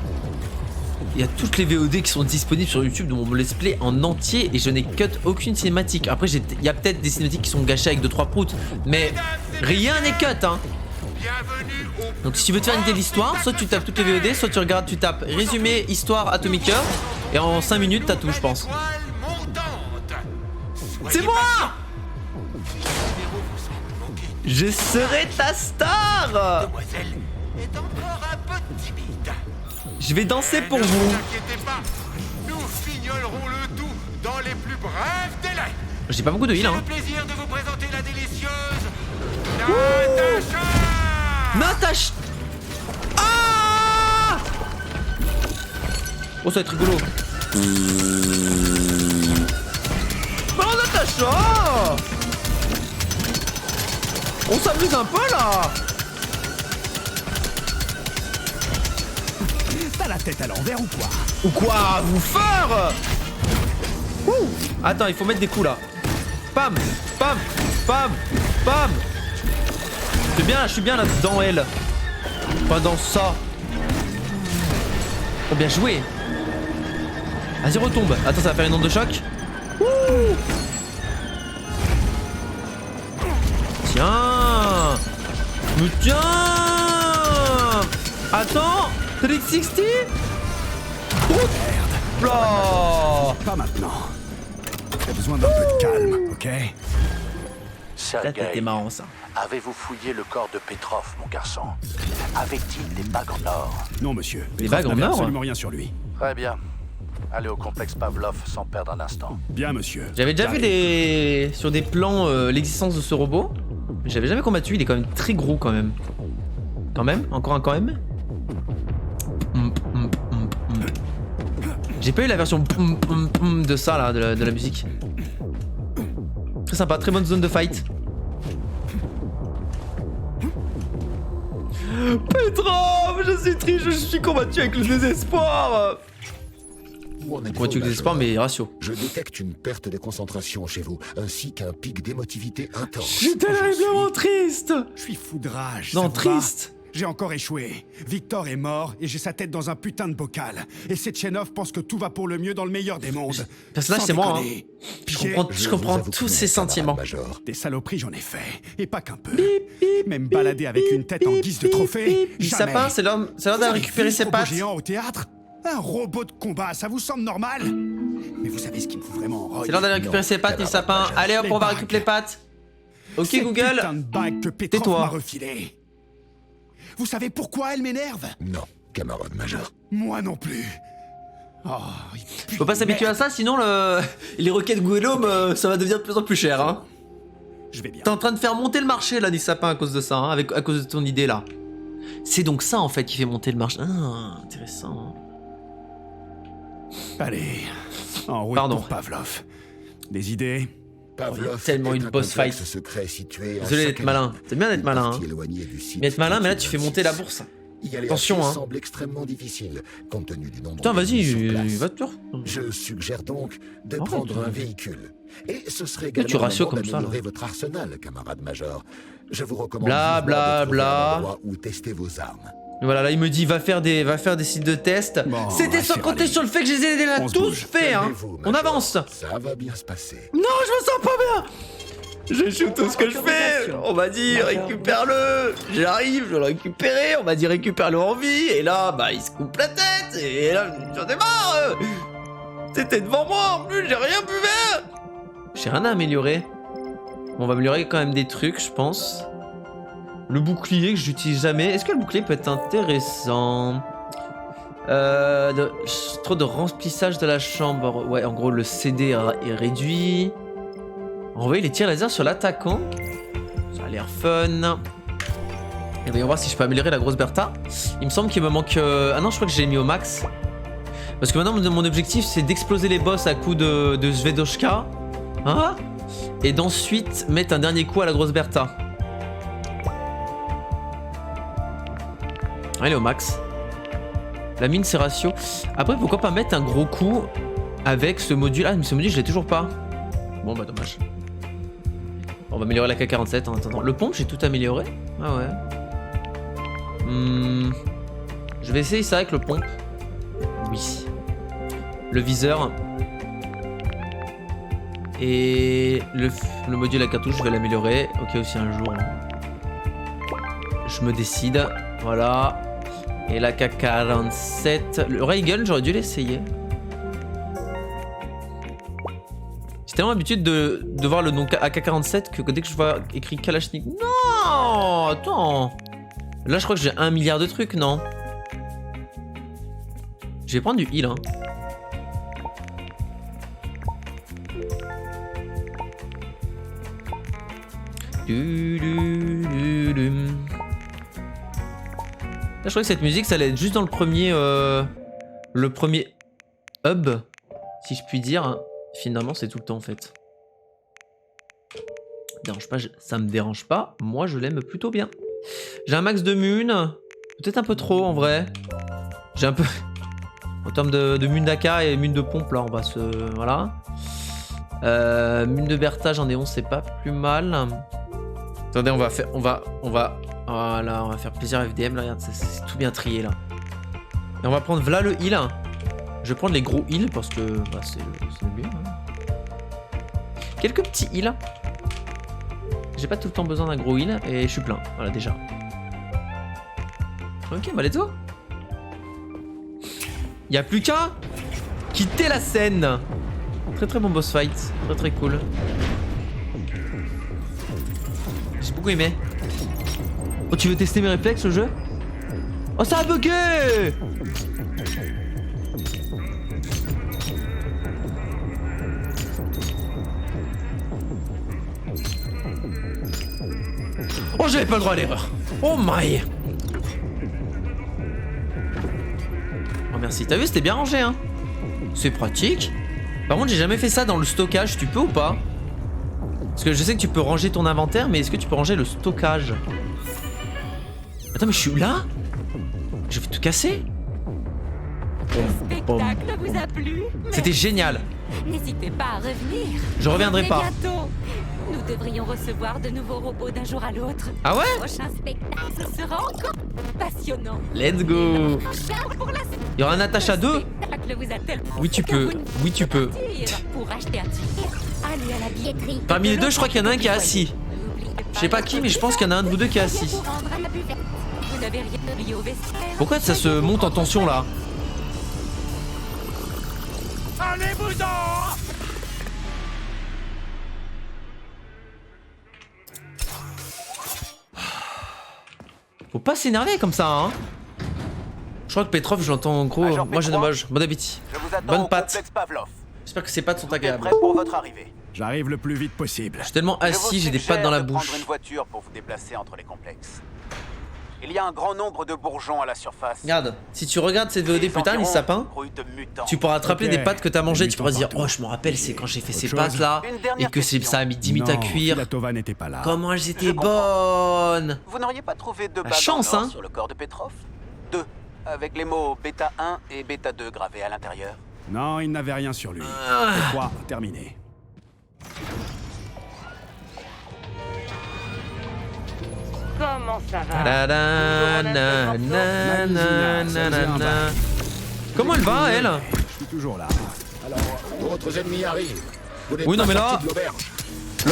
Il y a toutes les VOD qui sont disponibles sur YouTube de mon let's play en entier et je n'ai cut aucune cinématique. Après, il y a peut-être des cinématiques qui sont gâchées avec 2-3 proutes, mais rien n'est cut, hein. Donc si tu veux te faire une idée de l'histoire, soit tu tapes toutes les VOD, soit tu regardes, tu tapes résumé histoire Atomic Heart et en 5 minutes t'as tout, je pense. C'est moi! Je serai ta star! Demoiselle est encore un peu timide. Je vais danser pour Ne vous. vous inquiétez pas, nous fignolerons le tout dans les plus brefs délais. J'ai pas beaucoup de heal, J'ai hein. le plaisir de vous présenter la délicieuse Natacha. Natacha. Ah! Oh, ça va être rigolo. Oh, Natacha! On s'amuse un peu là. T'as la tête à l'envers ou quoi? Ou quoi? Vous faire? Ouh. Attends, il faut mettre des coups là. Pam, pam, pam, pam. Je suis bien là dans elle. Pas dans ça. Oh, bien joué. Vas-y, retombe. Attends, ça va faire une onde de choc. Ouh. Tiens. Mais tiens. Attends. Trick 60. Oh merde. Là. Pas maintenant. J'ai besoin d'un peu de calme, ok? Là, c'était Sergei, marrant ça. avez-vous fouillé le corps de Petrov, mon garçon? Avait-il des bagues en or? Non, monsieur. Des Petrov bagues en n'avait or? absolument rien sur lui. Très bien. Allez au complexe Pavlov sans perdre un instant. Bien, monsieur. J'avais déjà vu sur des plans l'existence de ce robot. Mais j'avais jamais combattu, il est quand même très gros quand même. Quand même? Encore un quand même? J'ai pas eu la version de ça là, de la musique. Très sympa, très bonne zone de fight. Petrov, je suis triste, je suis combattu avec le désespoir. Combattu avec le désespoir, mais ratio. Je détecte une perte de concentration chez vous, ainsi qu'un pic d'émotivité intense. Je suis terriblement triste. Je suis foudrage. Non, ça vous va? triste. J'ai encore échoué. Victor est mort et j'ai sa tête dans un putain de bocal. Et Sechenov pense que tout va pour le mieux dans le meilleur des mondes. Personnage, Sans c'est moi. Hein. déconner. Je comprends tous ces sentiments. Des saloperies, j'en ai fait. Et pas qu'un peu. Même balader avec une tête en guise de trophée. Du Jamais. sapin, c'est l'heure d'aller récupérer ses pattes. Géant au théâtre. Un robot de combat, ça vous semble normal? Mais vous savez ce qui me fout vraiment en C'est l'heure d'aller récupérer ses pattes, du sapin. Allez hop, on va récupérer les pattes. Ok Cette Google. putain de bague que Petrov Tais-toi. m'a refilée. Vous savez pourquoi elle m'énerve? Non, camarade major. Moi non plus. Oh, Faut pas s'habituer à ça, sinon les requêtes Guillaume, ça va devenir de plus en plus cher. Hein. Je vais bien. T'es en train de faire monter le marché là, du sapin à cause de ça, hein, à cause de ton idée là. C'est donc ça en fait qui fait monter le marché. Ah, intéressant. Allez, en route pour Pavlov. Des idées? Pavlov tellement une boss fight. Secret situé Désolé d'être malin. C'est bien d'être malin. Hein. Mais être malin, mais là tu fais monter la bourse. Attention hein. Semble extrêmement difficile compte tenu du nombre. Putain, vas-y, va te Je suggère donc de prendre un véhicule. Et ce serait tu également ratio comme ça, d'améliorer là. votre arsenal, camarade major. Je vous recommande Bla, bla, vivement de trouver bla. un endroit où tester vos armes. Voilà, là il me dit va faire des sites de test. Bon, C'était sans compter sur le fait que je les ai déjà tous faits. Hein. On avance. Ça va bien se passer. Non, je me sens pas bien. Je shoot tout ce que je fais. On m'a dit récupère-le. J'arrive, je vais le récupérer. On m'a dit récupère-le en vie. Et là, bah il se coupe la tête. Et là, j'en ai marre. C'était devant moi en plus, j'ai rien pu faire. J'ai rien à améliorer. Bon, on va améliorer quand même des trucs, je pense. Le bouclier que j'utilise jamais. Est-ce que le bouclier peut être intéressant? Trop de remplissage de la chambre. Ouais, en gros, le CD est réduit. Envoyer les tirs laser sur l'attaquant. Ça a l'air fun. Et voyons voir si je peux améliorer la grosse Bertha. Il me semble qu'il me manque... Ah non, je crois que j'ai mis au max. Parce que maintenant, mon objectif, c'est d'exploser les boss à coup de Zvedoshka. Hein? Et d'ensuite mettre un dernier coup à la grosse Bertha. Elle est au max. La mine, c'est ratio. Après, pourquoi pas mettre un gros coup avec ce module? Ah, mais ce module, je l'ai toujours pas. Bon, bah dommage. On va améliorer la K47 en attendant. Le pompe, j'ai tout amélioré. Ah ouais. Je vais essayer ça avec le pompe. Oui. Le viseur. Et le module à cartouche, je vais l'améliorer. Ok, aussi un jour. Je me décide. Voilà. Et la K47. Le ray gun, j'aurais dû l'essayer. J'ai tellement l'habitude de voir le nom AK-47 que dès que je vois écrit Kalachnikov... Non, attends. Là, je crois que j'ai 1 milliard de trucs, non? Je vais prendre du heal, hein. Là, je crois que cette musique, ça allait être juste dans le premier hub, si je puis dire. Finalement, c'est tout le temps en fait. Dérange pas, ça me dérange pas. Moi, je l'aime plutôt bien. J'ai un max de mun. Peut-être un peu trop en vrai. J'ai un peu... En termes de mun d'Aka et mun de pompe, là, on va se... Voilà. Mun de Bertha, j'en ai 11, c'est pas plus mal. Attendez, on va faire... Voilà, on va faire plaisir à FDM, là, regarde, c'est tout bien trié, là. Et on va prendre, voilà le heal. Je vais prendre les gros heals, parce que bah, c'est le mieux. Hein. Quelques petits heals. J'ai pas tout le temps besoin d'un gros heal, et je suis plein, voilà, déjà. Ok, bah let's go. Y'a plus qu'à quitter la scène. Très très bon boss fight, très très cool. J'ai beaucoup aimé. Oh, tu veux tester mes réflexes au jeu? Oh, ça a bugué! Oh, j'avais pas le droit à l'erreur. Oh my! Oh merci, t'as vu, c'était bien rangé, hein. C'est pratique. Par contre, j'ai jamais fait ça dans le stockage, tu peux ou pas? Parce que je sais que tu peux ranger ton inventaire, mais est-ce que tu peux ranger le stockage? Attends, mais je suis là? Je vais tout casser. Le spectacle vous a plu? C'était génial. N'hésitez pas à revenir. Je reviendrai pas. Bientôt. Nous devrions recevoir de nouveaux robots d'un jour à l'autre. Ah ouais? Le prochain spectacle sera encore passionnant. Let's go. Il y aura un Natacha 2? Oui, tu peux. Oui, tu peux. Pour acheter un ticket, allez à la billetterie. Parmi les deux, je crois qu'il y en a un qui est assis. Je sais pas qui, mais je pense qu'il y en a un de vous deux qui est assis. Pourquoi ça se monte en tension là? Allez-vous-en! Faut pas s'énerver comme ça, hein. Je crois que Petrov, je l'entends en gros. Moi j'ai dommage. Bon appétit. Bonne pâte. J'espère que ces pâtes sont agréables. Pour votre arrivée. J'arrive le plus vite possible. Je suis tellement assis, j'ai des pâtes dans la bouche. Prendre une voiture pour vous déplacer entre les complexes. Il y a un grand nombre de bourgeons à la surface. Regarde, si tu regardes cette VOD plus tard, les sapins, tu pourras te rappeler des pâtes que t'as mangées. Tu pourras dire, oh, je me rappelle, c'est quand j'ai fait ces pâtes là et que ça a mis 10 minutes à cuire. Comment elles étaient bonnes. Vous n'auriez pas trouvé deux bagues chance, en or hein. sur le corps de Petrov? Deux, avec les mots bêta 1 et bêta 2 gravés à l'intérieur. Non, il n'avait rien sur lui. 3, terminé. Comment ça va? Comment elle va, elle? Je suis toujours là. Alors, d'autres ennemis arrivent. Oui, non, mais là,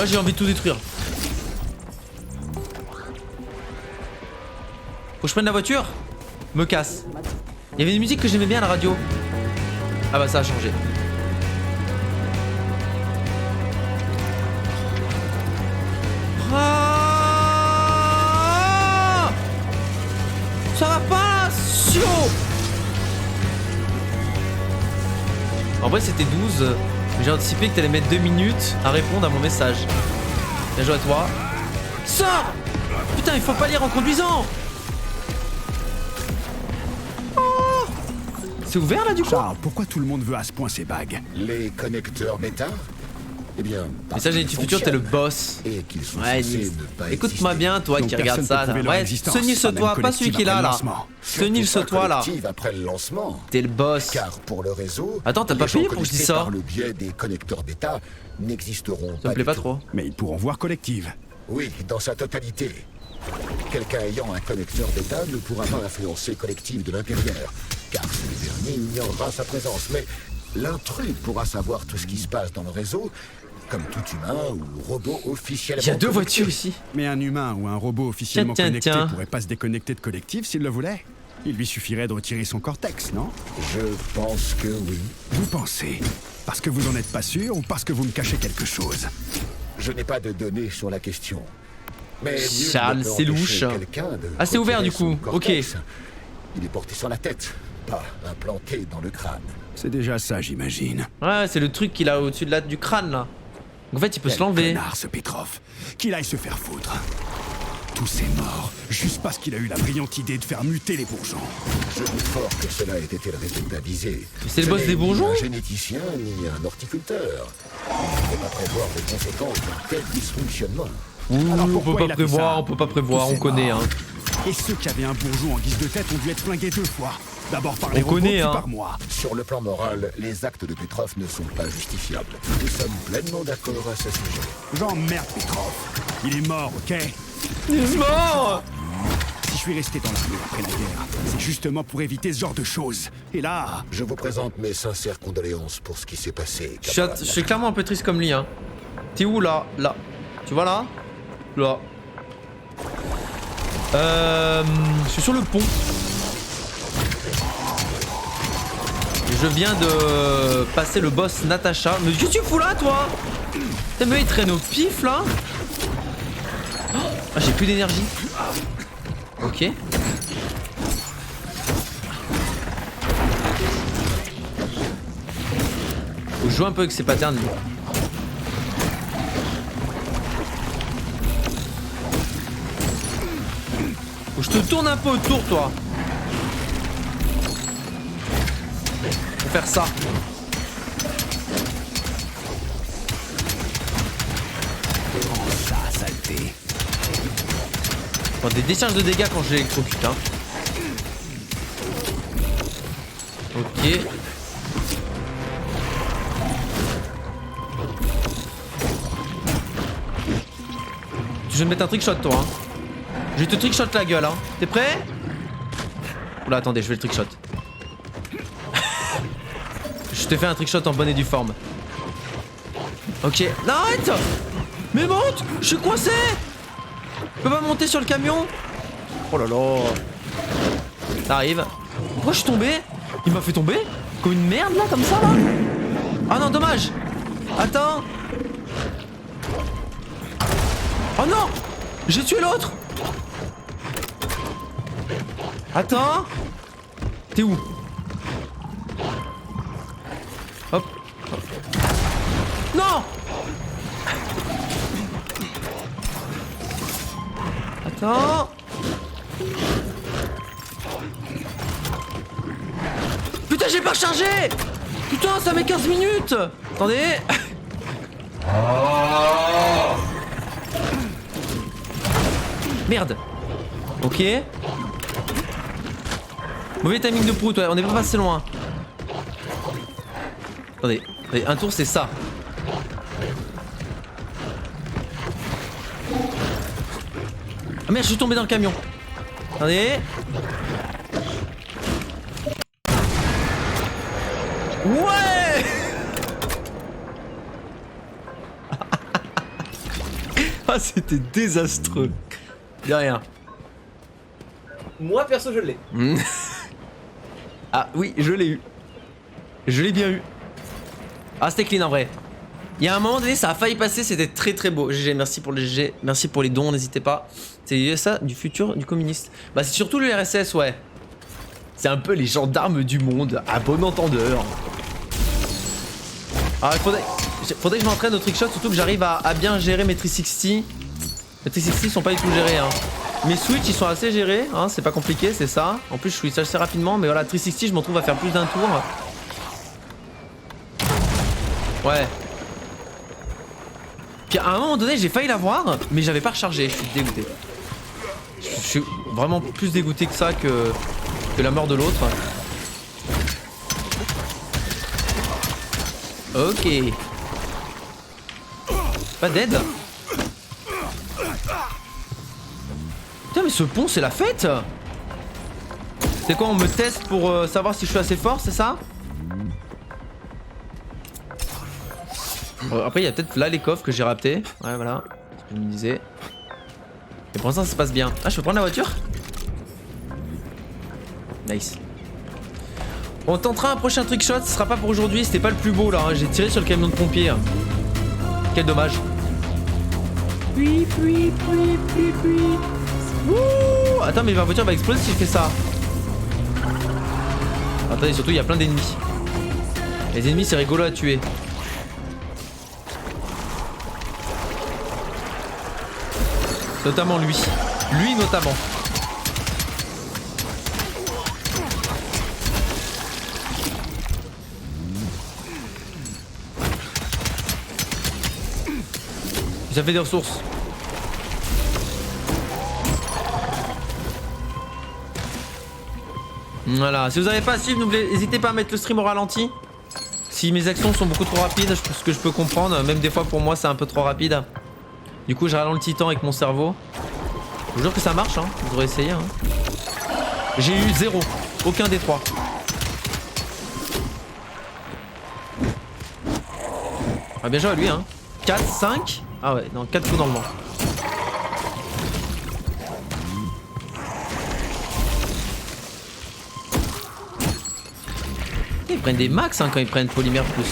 j'ai envie de tout détruire. Faut que je prenne la voiture? Me casse. Il y avait une musique que j'aimais bien à la radio. Ah bah ça a changé. Ah, ça va pas, Sio. En vrai c'était 12. J'ai anticipé que t'allais mettre 2 minutes à répondre à mon message. Bien joué à toi. Sors. Putain, il faut pas lire en conduisant. C'est ouvert là du coup? Charles, pourquoi tout le monde veut à ce point ces bagues? Les connecteurs bêta? Eh bien, Message d'identité future, t'es le boss. Et qu'ils sont Ouais, censés ne pas écoute-moi bien, toi Donc qui regarde personne ça. peut prouver leur Ouais, existence, Sonny ce pas toi, même pas celui qui est là là. Sonny ce toi là. Après le lancement. T'es le boss. Car pour le réseau, Attends, t'as pas les gens payé pour que je dise connectés ça? par le biais des connecteurs bêta n'existeront Ça me plaît pas trop. Mais ils pourront voir collective. Oui, dans sa totalité. Quelqu'un ayant un connecteur bêta ne pourra pas influencer collective de l'intérieur, car ce dernier ignorera sa présence. Mais l'intrus pourra savoir tout ce qui se passe dans le réseau, comme tout humain ou robot officiellement. Il y a 2 connecté. voitures ici. Mais un humain ou un robot officiellement Tiens, connecté tiens. pourrait pas se déconnecter de collective s'il le voulait. Il lui suffirait de retirer son cortex, non? Je pense que oui. Vous pensez? Parce que vous en êtes pas sûr ou parce que vous me cachez quelque chose? Je n'ai pas de données sur la question. Mais Charles, c'est louche. Ah, c'est ouvert du coup. Ok. Il est porté sur la tête, pas implanté dans le crâne. C'est déjà ça, j'imagine. Ouais, c'est le truc qu'il a au-dessus de du crâne là. En fait, il peut se l'enlever. Connard, ce Petrov. Qu'il aille se faire foutre. tous ces morts, juste parce qu'il a eu la brillante idée de faire muter les bourgeons. Je doute fort que cela ait été le résultat visé. C'est le boss des bourgeons? Ni un généticien, ni un horticulteur. Il ne peut pas prévoir les conséquences d'un tel dysfonctionnement. Ouh, Alors on pourquoi peut il pas a fait prévoir, ça? on peut pas prévoir, Tous on ces connaît morts. hein. Et ceux qui avaient un bourgeon en guise de tête ont dû être flingués 2 fois. D'abord par les On robots, connaît, puis hein. par moi. Sur le plan moral, les actes de Petrov ne sont pas justifiables. Nous sommes pleinement d'accord à ce sujet. J'emmerde Petrov. Il est mort, ok? Il est mort. Si je suis resté dans l'armée après la guerre, c'est justement pour éviter ce genre de choses. Et là... Je vous présente mes sincères condoléances pour ce qui s'est passé. Je suis clairement un peu triste comme lui hein. T'es où là? Là. Tu vois là? Là. Je suis sur le pont. Je viens de passer le boss Natacha. Mais qu'est-ce que tu fous là toi? T'as mais il traîne au pif là. Ah, j'ai plus d'énergie. Ok. Faut jouer un peu avec ses patterns. Faut que je te tourne un peu autour toi. Faut faire ça. Ça, saleté. Bon, des décharges de dégâts quand je l'électrocute hein. Ok. Tu veux me mettre un trickshot toi hein. Je vais te trickshot la gueule hein. T'es prêt? Oula attendez je vais le trickshot. Je te fais un trickshot en bonne et due forme. Ok. Non arrête. Mais monte. Je suis coincé. Je peux pas monter sur le camion. Oh là là. Ça arrive. Pourquoi je suis tombé? Il m'a fait tomber? Comme une merde là comme ça là. Ah non dommage. Attends. Oh non. J'ai tué l'autre. Attends. T'es où? Hop. Hop. Non. Attends. Putain j'ai pas rechargé. Putain ça met 15 minutes. Attendez. Merde. Ok. Mauvais timing de prout, ouais, on est pas passé loin. Attendez, attendez, un tour c'est ça. Ah merde, je suis tombé dans le camion. Attendez. Ouais. Ah c'était désastreux. Y'a rien. Moi perso je l'ai. Ah oui je l'ai eu. Je l'ai bien eu. Ah c'était clean en vrai. Il y a un moment donné ça a failli passer, c'était très très beau. GG, merci pour les GG, merci pour les dons, n'hésitez pas. C'est ça du futur du communiste. Bah c'est surtout le RSS ouais. C'est un peu les gendarmes du monde, à bon entendeur. Ah il faudrait que je m'entraîne au trickshot, surtout que j'arrive à bien gérer mes 360. Les 360 sont pas du tout gérés hein. Mes switch ils sont assez gérés, hein, c'est pas compliqué, c'est ça. En plus je switch assez rapidement, mais voilà, 360 je m'en trouve à faire plus d'un tour. Ouais. Puis à un moment donné j'ai failli l'avoir, mais j'avais pas rechargé, je suis dégoûté. Je suis vraiment plus dégoûté que ça que la mort de l'autre. Ok. Pas d'aide. Putain mais ce pont c'est la fête. C'est quoi, on me teste pour savoir si je suis assez fort, c'est ça? Après il y a peut-être là les coffres que j'ai ratés. Ouais voilà, ce que je me disais. Et pour l'instant ça se passe bien. Ah je peux prendre la voiture? Nice. On tentera un prochain trickshot, ce sera pas pour aujourd'hui, c'était pas le plus beau là, hein. J'ai tiré sur le camion de pompier. Quel dommage. Ouh, attends mais ma voiture va exploser si je fais ça. Attendez surtout il y a plein d'ennemis. Les ennemis c'est rigolo à tuer. Notamment lui. Lui notamment. Ça fait des ressources. Voilà, si vous n'avez pas à suivre, n'hésitez pas à mettre le stream au ralenti. Si mes actions sont beaucoup trop rapides, ce que je peux comprendre, même des fois pour moi c'est un peu trop rapide. Du coup je ralentis le temps avec mon cerveau. Je vous jure que ça marche, hein. Vous aurez essayé. Hein. J'ai eu 0, aucun des 3. Ah bien joué à lui hein. 4, 5. Ah ouais, non, 4 coups dans le vent. Ils prennent des max hein, quand ils prennent polymère plus...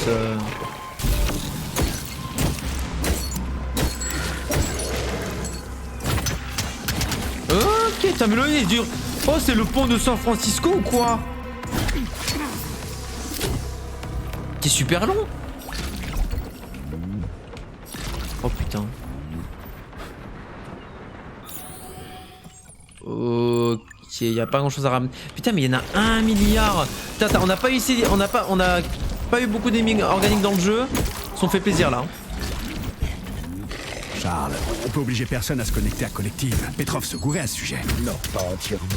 Ok, t'as mais là il est dur. Oh c'est le pont de San Francisco ou quoi? C'est super long. Oh putain. Ok, y a pas grand chose à ramener. Putain mais il y en a 1 milliard. Putain, on n'a pas eu beaucoup d'ennemis organiques dans le jeu. Ils se sont fait plaisir là. Charles, on peut obliger personne à se connecter à Collective. Petrov se gourait à ce sujet. Non, pas entièrement.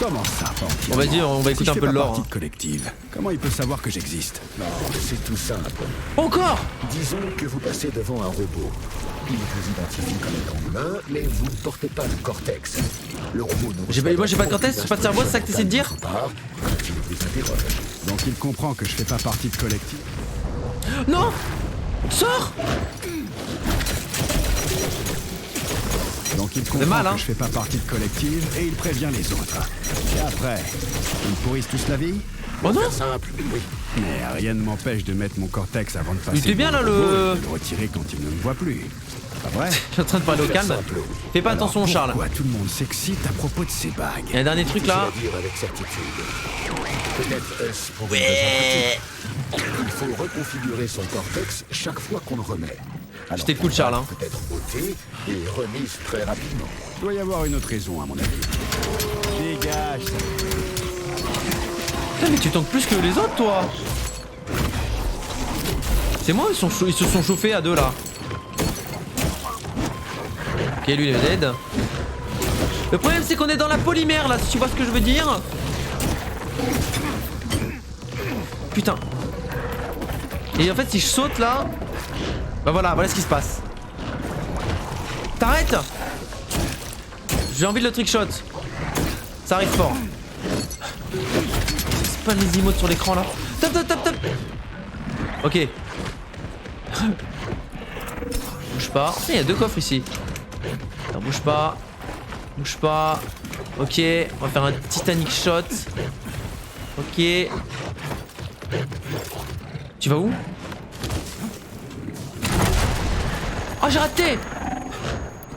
Comment ça, pas entièrement? On va écouter un peu de lore. Hein. Collective. Comment il peut savoir que j'existe? Non, c'est tout simple. Encore? Disons que vous passez devant un robot. Il vous identifie comme étant humain, mais vous ne portez pas le cortex. Le robot ne... Moi j'ai pas de cortex, j'ai pas de cerveau, c'est ça que t'essaies de dire? Donc il comprend que je fais pas partie de Collective. Non! Sors! Donc il comprend que je fais pas partie de Collective et il prévient les autres. Et après, ils me pourrissent tous la vie? Oh non! Simple, oui. Mais rien ne m'empêche de mettre mon cortex avant de passer. Il était bien là le... De le retirer quand il ne me voit plus. Pas vrai? Je suis en train de parler au calme. Fais pas attention Charles. Pourquoi tout le monde s'excite à propos de ces bagues? Il y a un dernier truc là. Avec certitude. Peut-être est-ce pour une raison pratique. Il faut reconfigurer son cortex chaque fois qu'on le remet. Je t'écoute Charles. Hein. Peut-être ôté et remise très rapidement. Il doit y avoir une autre raison à mon avis. Dégage. Putain mais tu tankes plus que les autres toi. C'est moi, ils se sont chauffés à deux là. Ok lui il est dead. Le problème c'est qu'on est dans la polymère là, si tu vois ce que je veux dire. Putain. Et en fait si je saute là, bah voilà ce qui se passe. T'arrêtes. J'ai envie de le trickshot. Ça arrive fort. C'est pas les emotes sur l'écran là. Top. Ok. Bouge pas. Il y a 2 coffres ici. Attends, bouge pas. Ok, on va faire un Titanic shot. Ok. Tu vas où? Oh j'ai raté.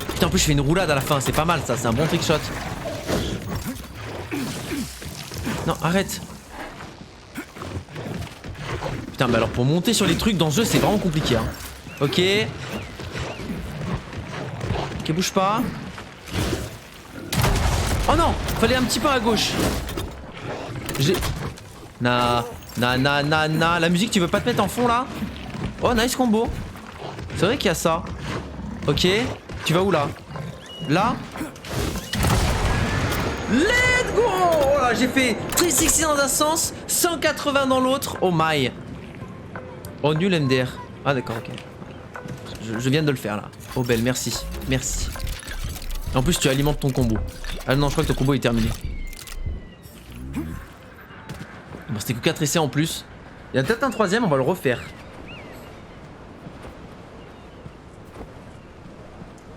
Putain en plus je fais une roulade à la fin, c'est pas mal ça, c'est un bon trick shot. Non arrête. Putain mais alors pour monter sur les trucs dans ce jeu c'est vraiment compliqué hein. Ok. Ok bouge pas. Oh non, fallait un petit peu à gauche. J'ai... La musique tu veux pas te mettre en fond là? Oh nice combo. C'est vrai qu'il y a ça. Ok. Tu vas où là? Là? Let's go! Oh là j'ai fait 360 dans un sens, 180 dans l'autre. Oh my. Oh nul MDR. Ah d'accord ok. Je viens de le faire là. Oh belle merci. Merci. En plus tu alimentes ton combo. Ah non je crois que ton combo est terminé. Bon c'était que 4 essais en plus. Il y a peut-être un troisième, on va le refaire.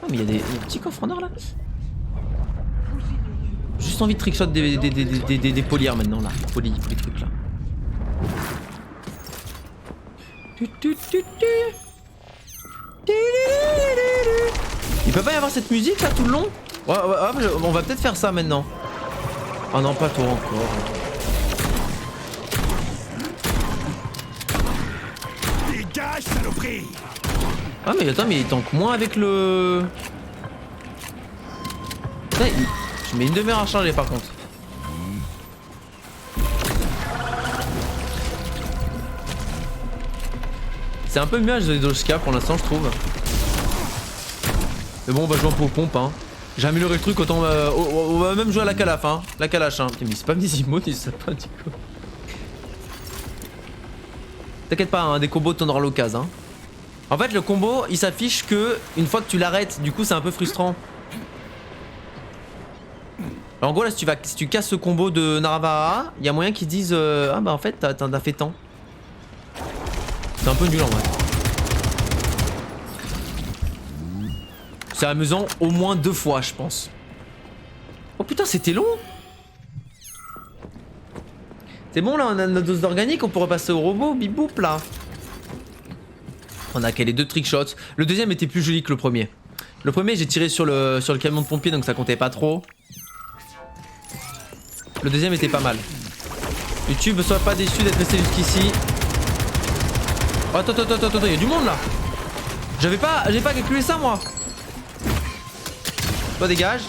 Oh mais il y a des petits coffres en or là. Juste envie de trickshot des polières maintenant là. Poly trucs là. Il peut pas y avoir cette musique là tout le long? Ouais, on va peut-être faire ça maintenant. Oh non pas toi encore. Dégage saloperie. Ah mais attends mais il tank moins avec le... Putain, je mets une demi-heure à charger par contre. C'est un peu mieux à Zodoshka pour l'instant je trouve. Mais bon on va jouer un peu aux pompes hein. J'ai amélioré le truc autant on va même jouer à la calaf hein. La calache hein. Mais c'est pas des emotes ils savent pas du coup. T'inquiète pas hein, des combos t'en auras l'occasion hein. En fait le combo il s'affiche que une fois que tu l'arrêtes, du coup c'est un peu frustrant. Alors, en gros là si tu casses ce combo de Naravaha, il y a moyen qu'ils disent ah bah en fait t'en as fait tant. C'est un peu nul en vrai. C'est amusant au moins 2 fois je pense. Oh putain c'était long. C'est bon là on a notre dose d'organique, on pourrait passer au robot, bip boop là. On a qu'à les 2 trickshots. Le deuxième était plus joli que le premier. Le premier j'ai tiré sur le camion de pompier donc ça comptait pas trop. Le deuxième était pas mal. YouTube sois pas déçu d'être resté jusqu'ici. Oh, attends, il y a du monde là. J'avais pas calculé ça moi. Toi dégage.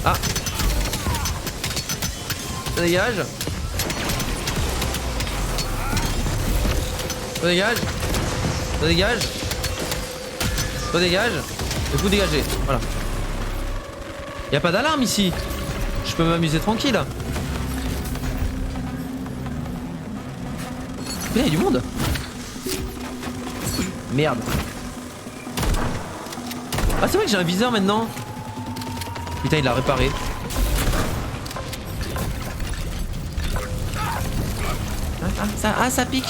Ah. Toi dégage. Toi dégage. Toi dégage. Toi dégage. Et vous dégagez. Voilà. Y'a pas d'alarme ici. Je peux m'amuser tranquille. Putain, y'a du monde. Merde. Ah c'est vrai que j'ai un viseur maintenant. Putain il l'a réparé. Ça pique.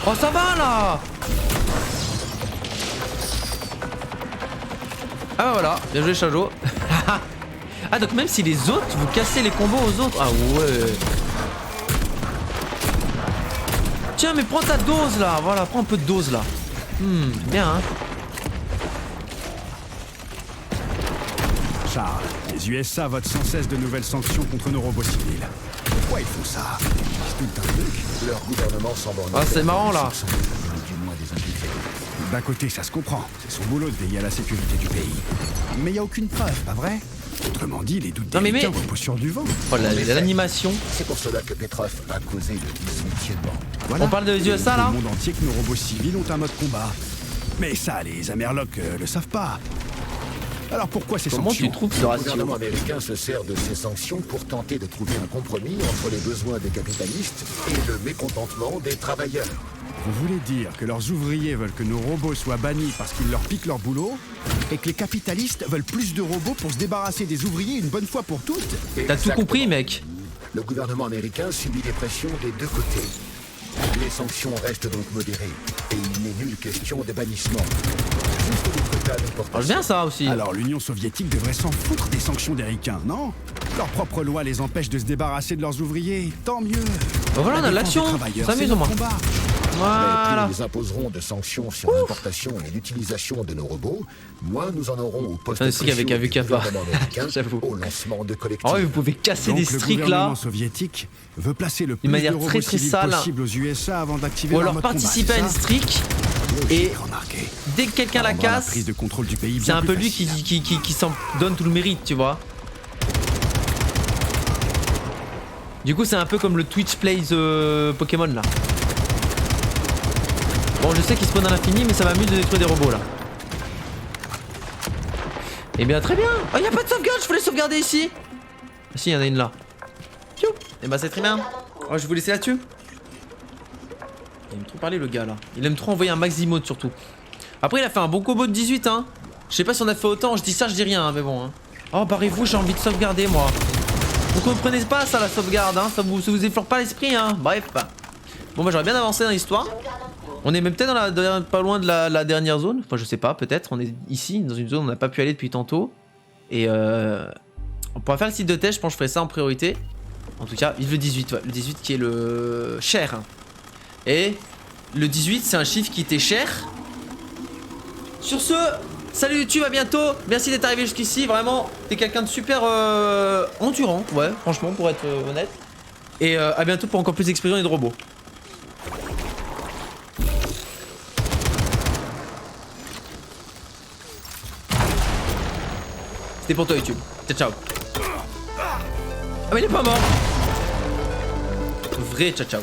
Oh ça va là. Ah bah voilà, bien joué Chajo. Ah donc même si les autres, vous cassez les combos aux autres. Ah ouais. Tiens mais prends ta dose là, voilà, prends un peu de dose là. Bien hein. Charles, les USA votent sans cesse de nouvelles sanctions contre nos robots civils. Pourquoi ils font ça? Ils se doutent d'un truc. Leur gouvernement semble en Ah c'est marrant là. Du moins des impliqués. D'un côté, ça se comprend. C'est son boulot de veiller à la sécurité du pays. Mais il n'y a aucune preuve, pas vrai? Autrement dit, les doutes des ricains reposent sur du vent. Oh l'animation. C'est pour cela que Petrov a causé le 18e banc. Voilà. On parle des USA là? Le monde entier que nos robots civils ont un mode combat. Mais ça, les Amerlocs le savent pas. Alors pourquoi ces sanctions? Comment tu trouves ce Le ratio? gouvernement américain se sert de ces sanctions pour tenter de trouver un compromis entre les besoins des capitalistes et le mécontentement des travailleurs. Vous voulez dire que leurs ouvriers veulent que nos robots soient bannis parce qu'ils leur piquent leur boulot, et que les capitalistes veulent plus de robots pour se débarrasser des ouvriers une bonne fois pour toutes? T'as tout compris mec. Le gouvernement américain subit des pressions des 2 côtés. Les sanctions restent donc modérées, et il n'est nulle question de bannissement. Juste des quotas d'importation. Bien ça aussi. Alors l'Union soviétique devrait s'en foutre des sanctions des ricains, non? Leurs propres lois les empêchent de se débarrasser de leurs ouvriers, tant mieux. Bah voilà, on a de l'action, s'amuse au moins. Voilà. Mais plus nous imposerons de sanctions sur l'importation et l'utilisation de nos robots, moins nous en aurons au poste J'avoue. au lancement de collectifs. Oh, vous pouvez casser Donc, des streaks le gouvernement là. soviétique veut placer le plus D'une manière de robots très très civils sale. possible aux USA avant d'activer Ou leur alors mode participer à combat, une c'est ça? streak et dès que quelqu'un la casse, prise de contrôle du pays c'est bien un plus peu lui facile. qui s'en donne tout le mérite, tu vois. Du coup c'est un peu comme le Twitch Plays Pokémon là. Bon je sais qu'il spawn à l'infini mais ça m'amuse de détruire des robots là. Eh bien très bien. Oh y'a pas de sauvegarde, je voulais sauvegarder ici. Ah si y'en a une là. Piou. Eh bah c'est très bien. Oh je vais vous laisser là-dessus. Il aime trop parler le gars là. Il aime trop envoyer un max d'emotes surtout. Après il a fait un bon combo de 18 hein. Je sais pas si on a fait autant, je dis ça je dis rien hein, mais bon hein. Oh barrez-vous, j'ai envie de sauvegarder moi. Vous comprenez pas ça la sauvegarde hein, ça vous effleure pas l'esprit hein. Bref. Bon bah j'aurais bien avancé dans l'histoire. On est même peut-être pas loin de la dernière zone. Enfin je sais pas, peut-être. On est ici dans une zone où on n'a pas pu aller depuis tantôt. Et on pourra faire le site de test, je pense que je ferai ça en priorité. En tout cas, vive le 18, ouais. Le 18 qui est le cher. Et le 18 c'est un chiffre qui était cher. Sur ce, salut YouTube, à bientôt. Merci d'être arrivé jusqu'ici, vraiment. T'es quelqu'un de super endurant, ouais, franchement, pour être honnête. Et à bientôt pour encore plus d'explosions et de robots. C'était pour toi YouTube. Ciao ciao. Ah mais il est pas mort. Vrai ciao ciao.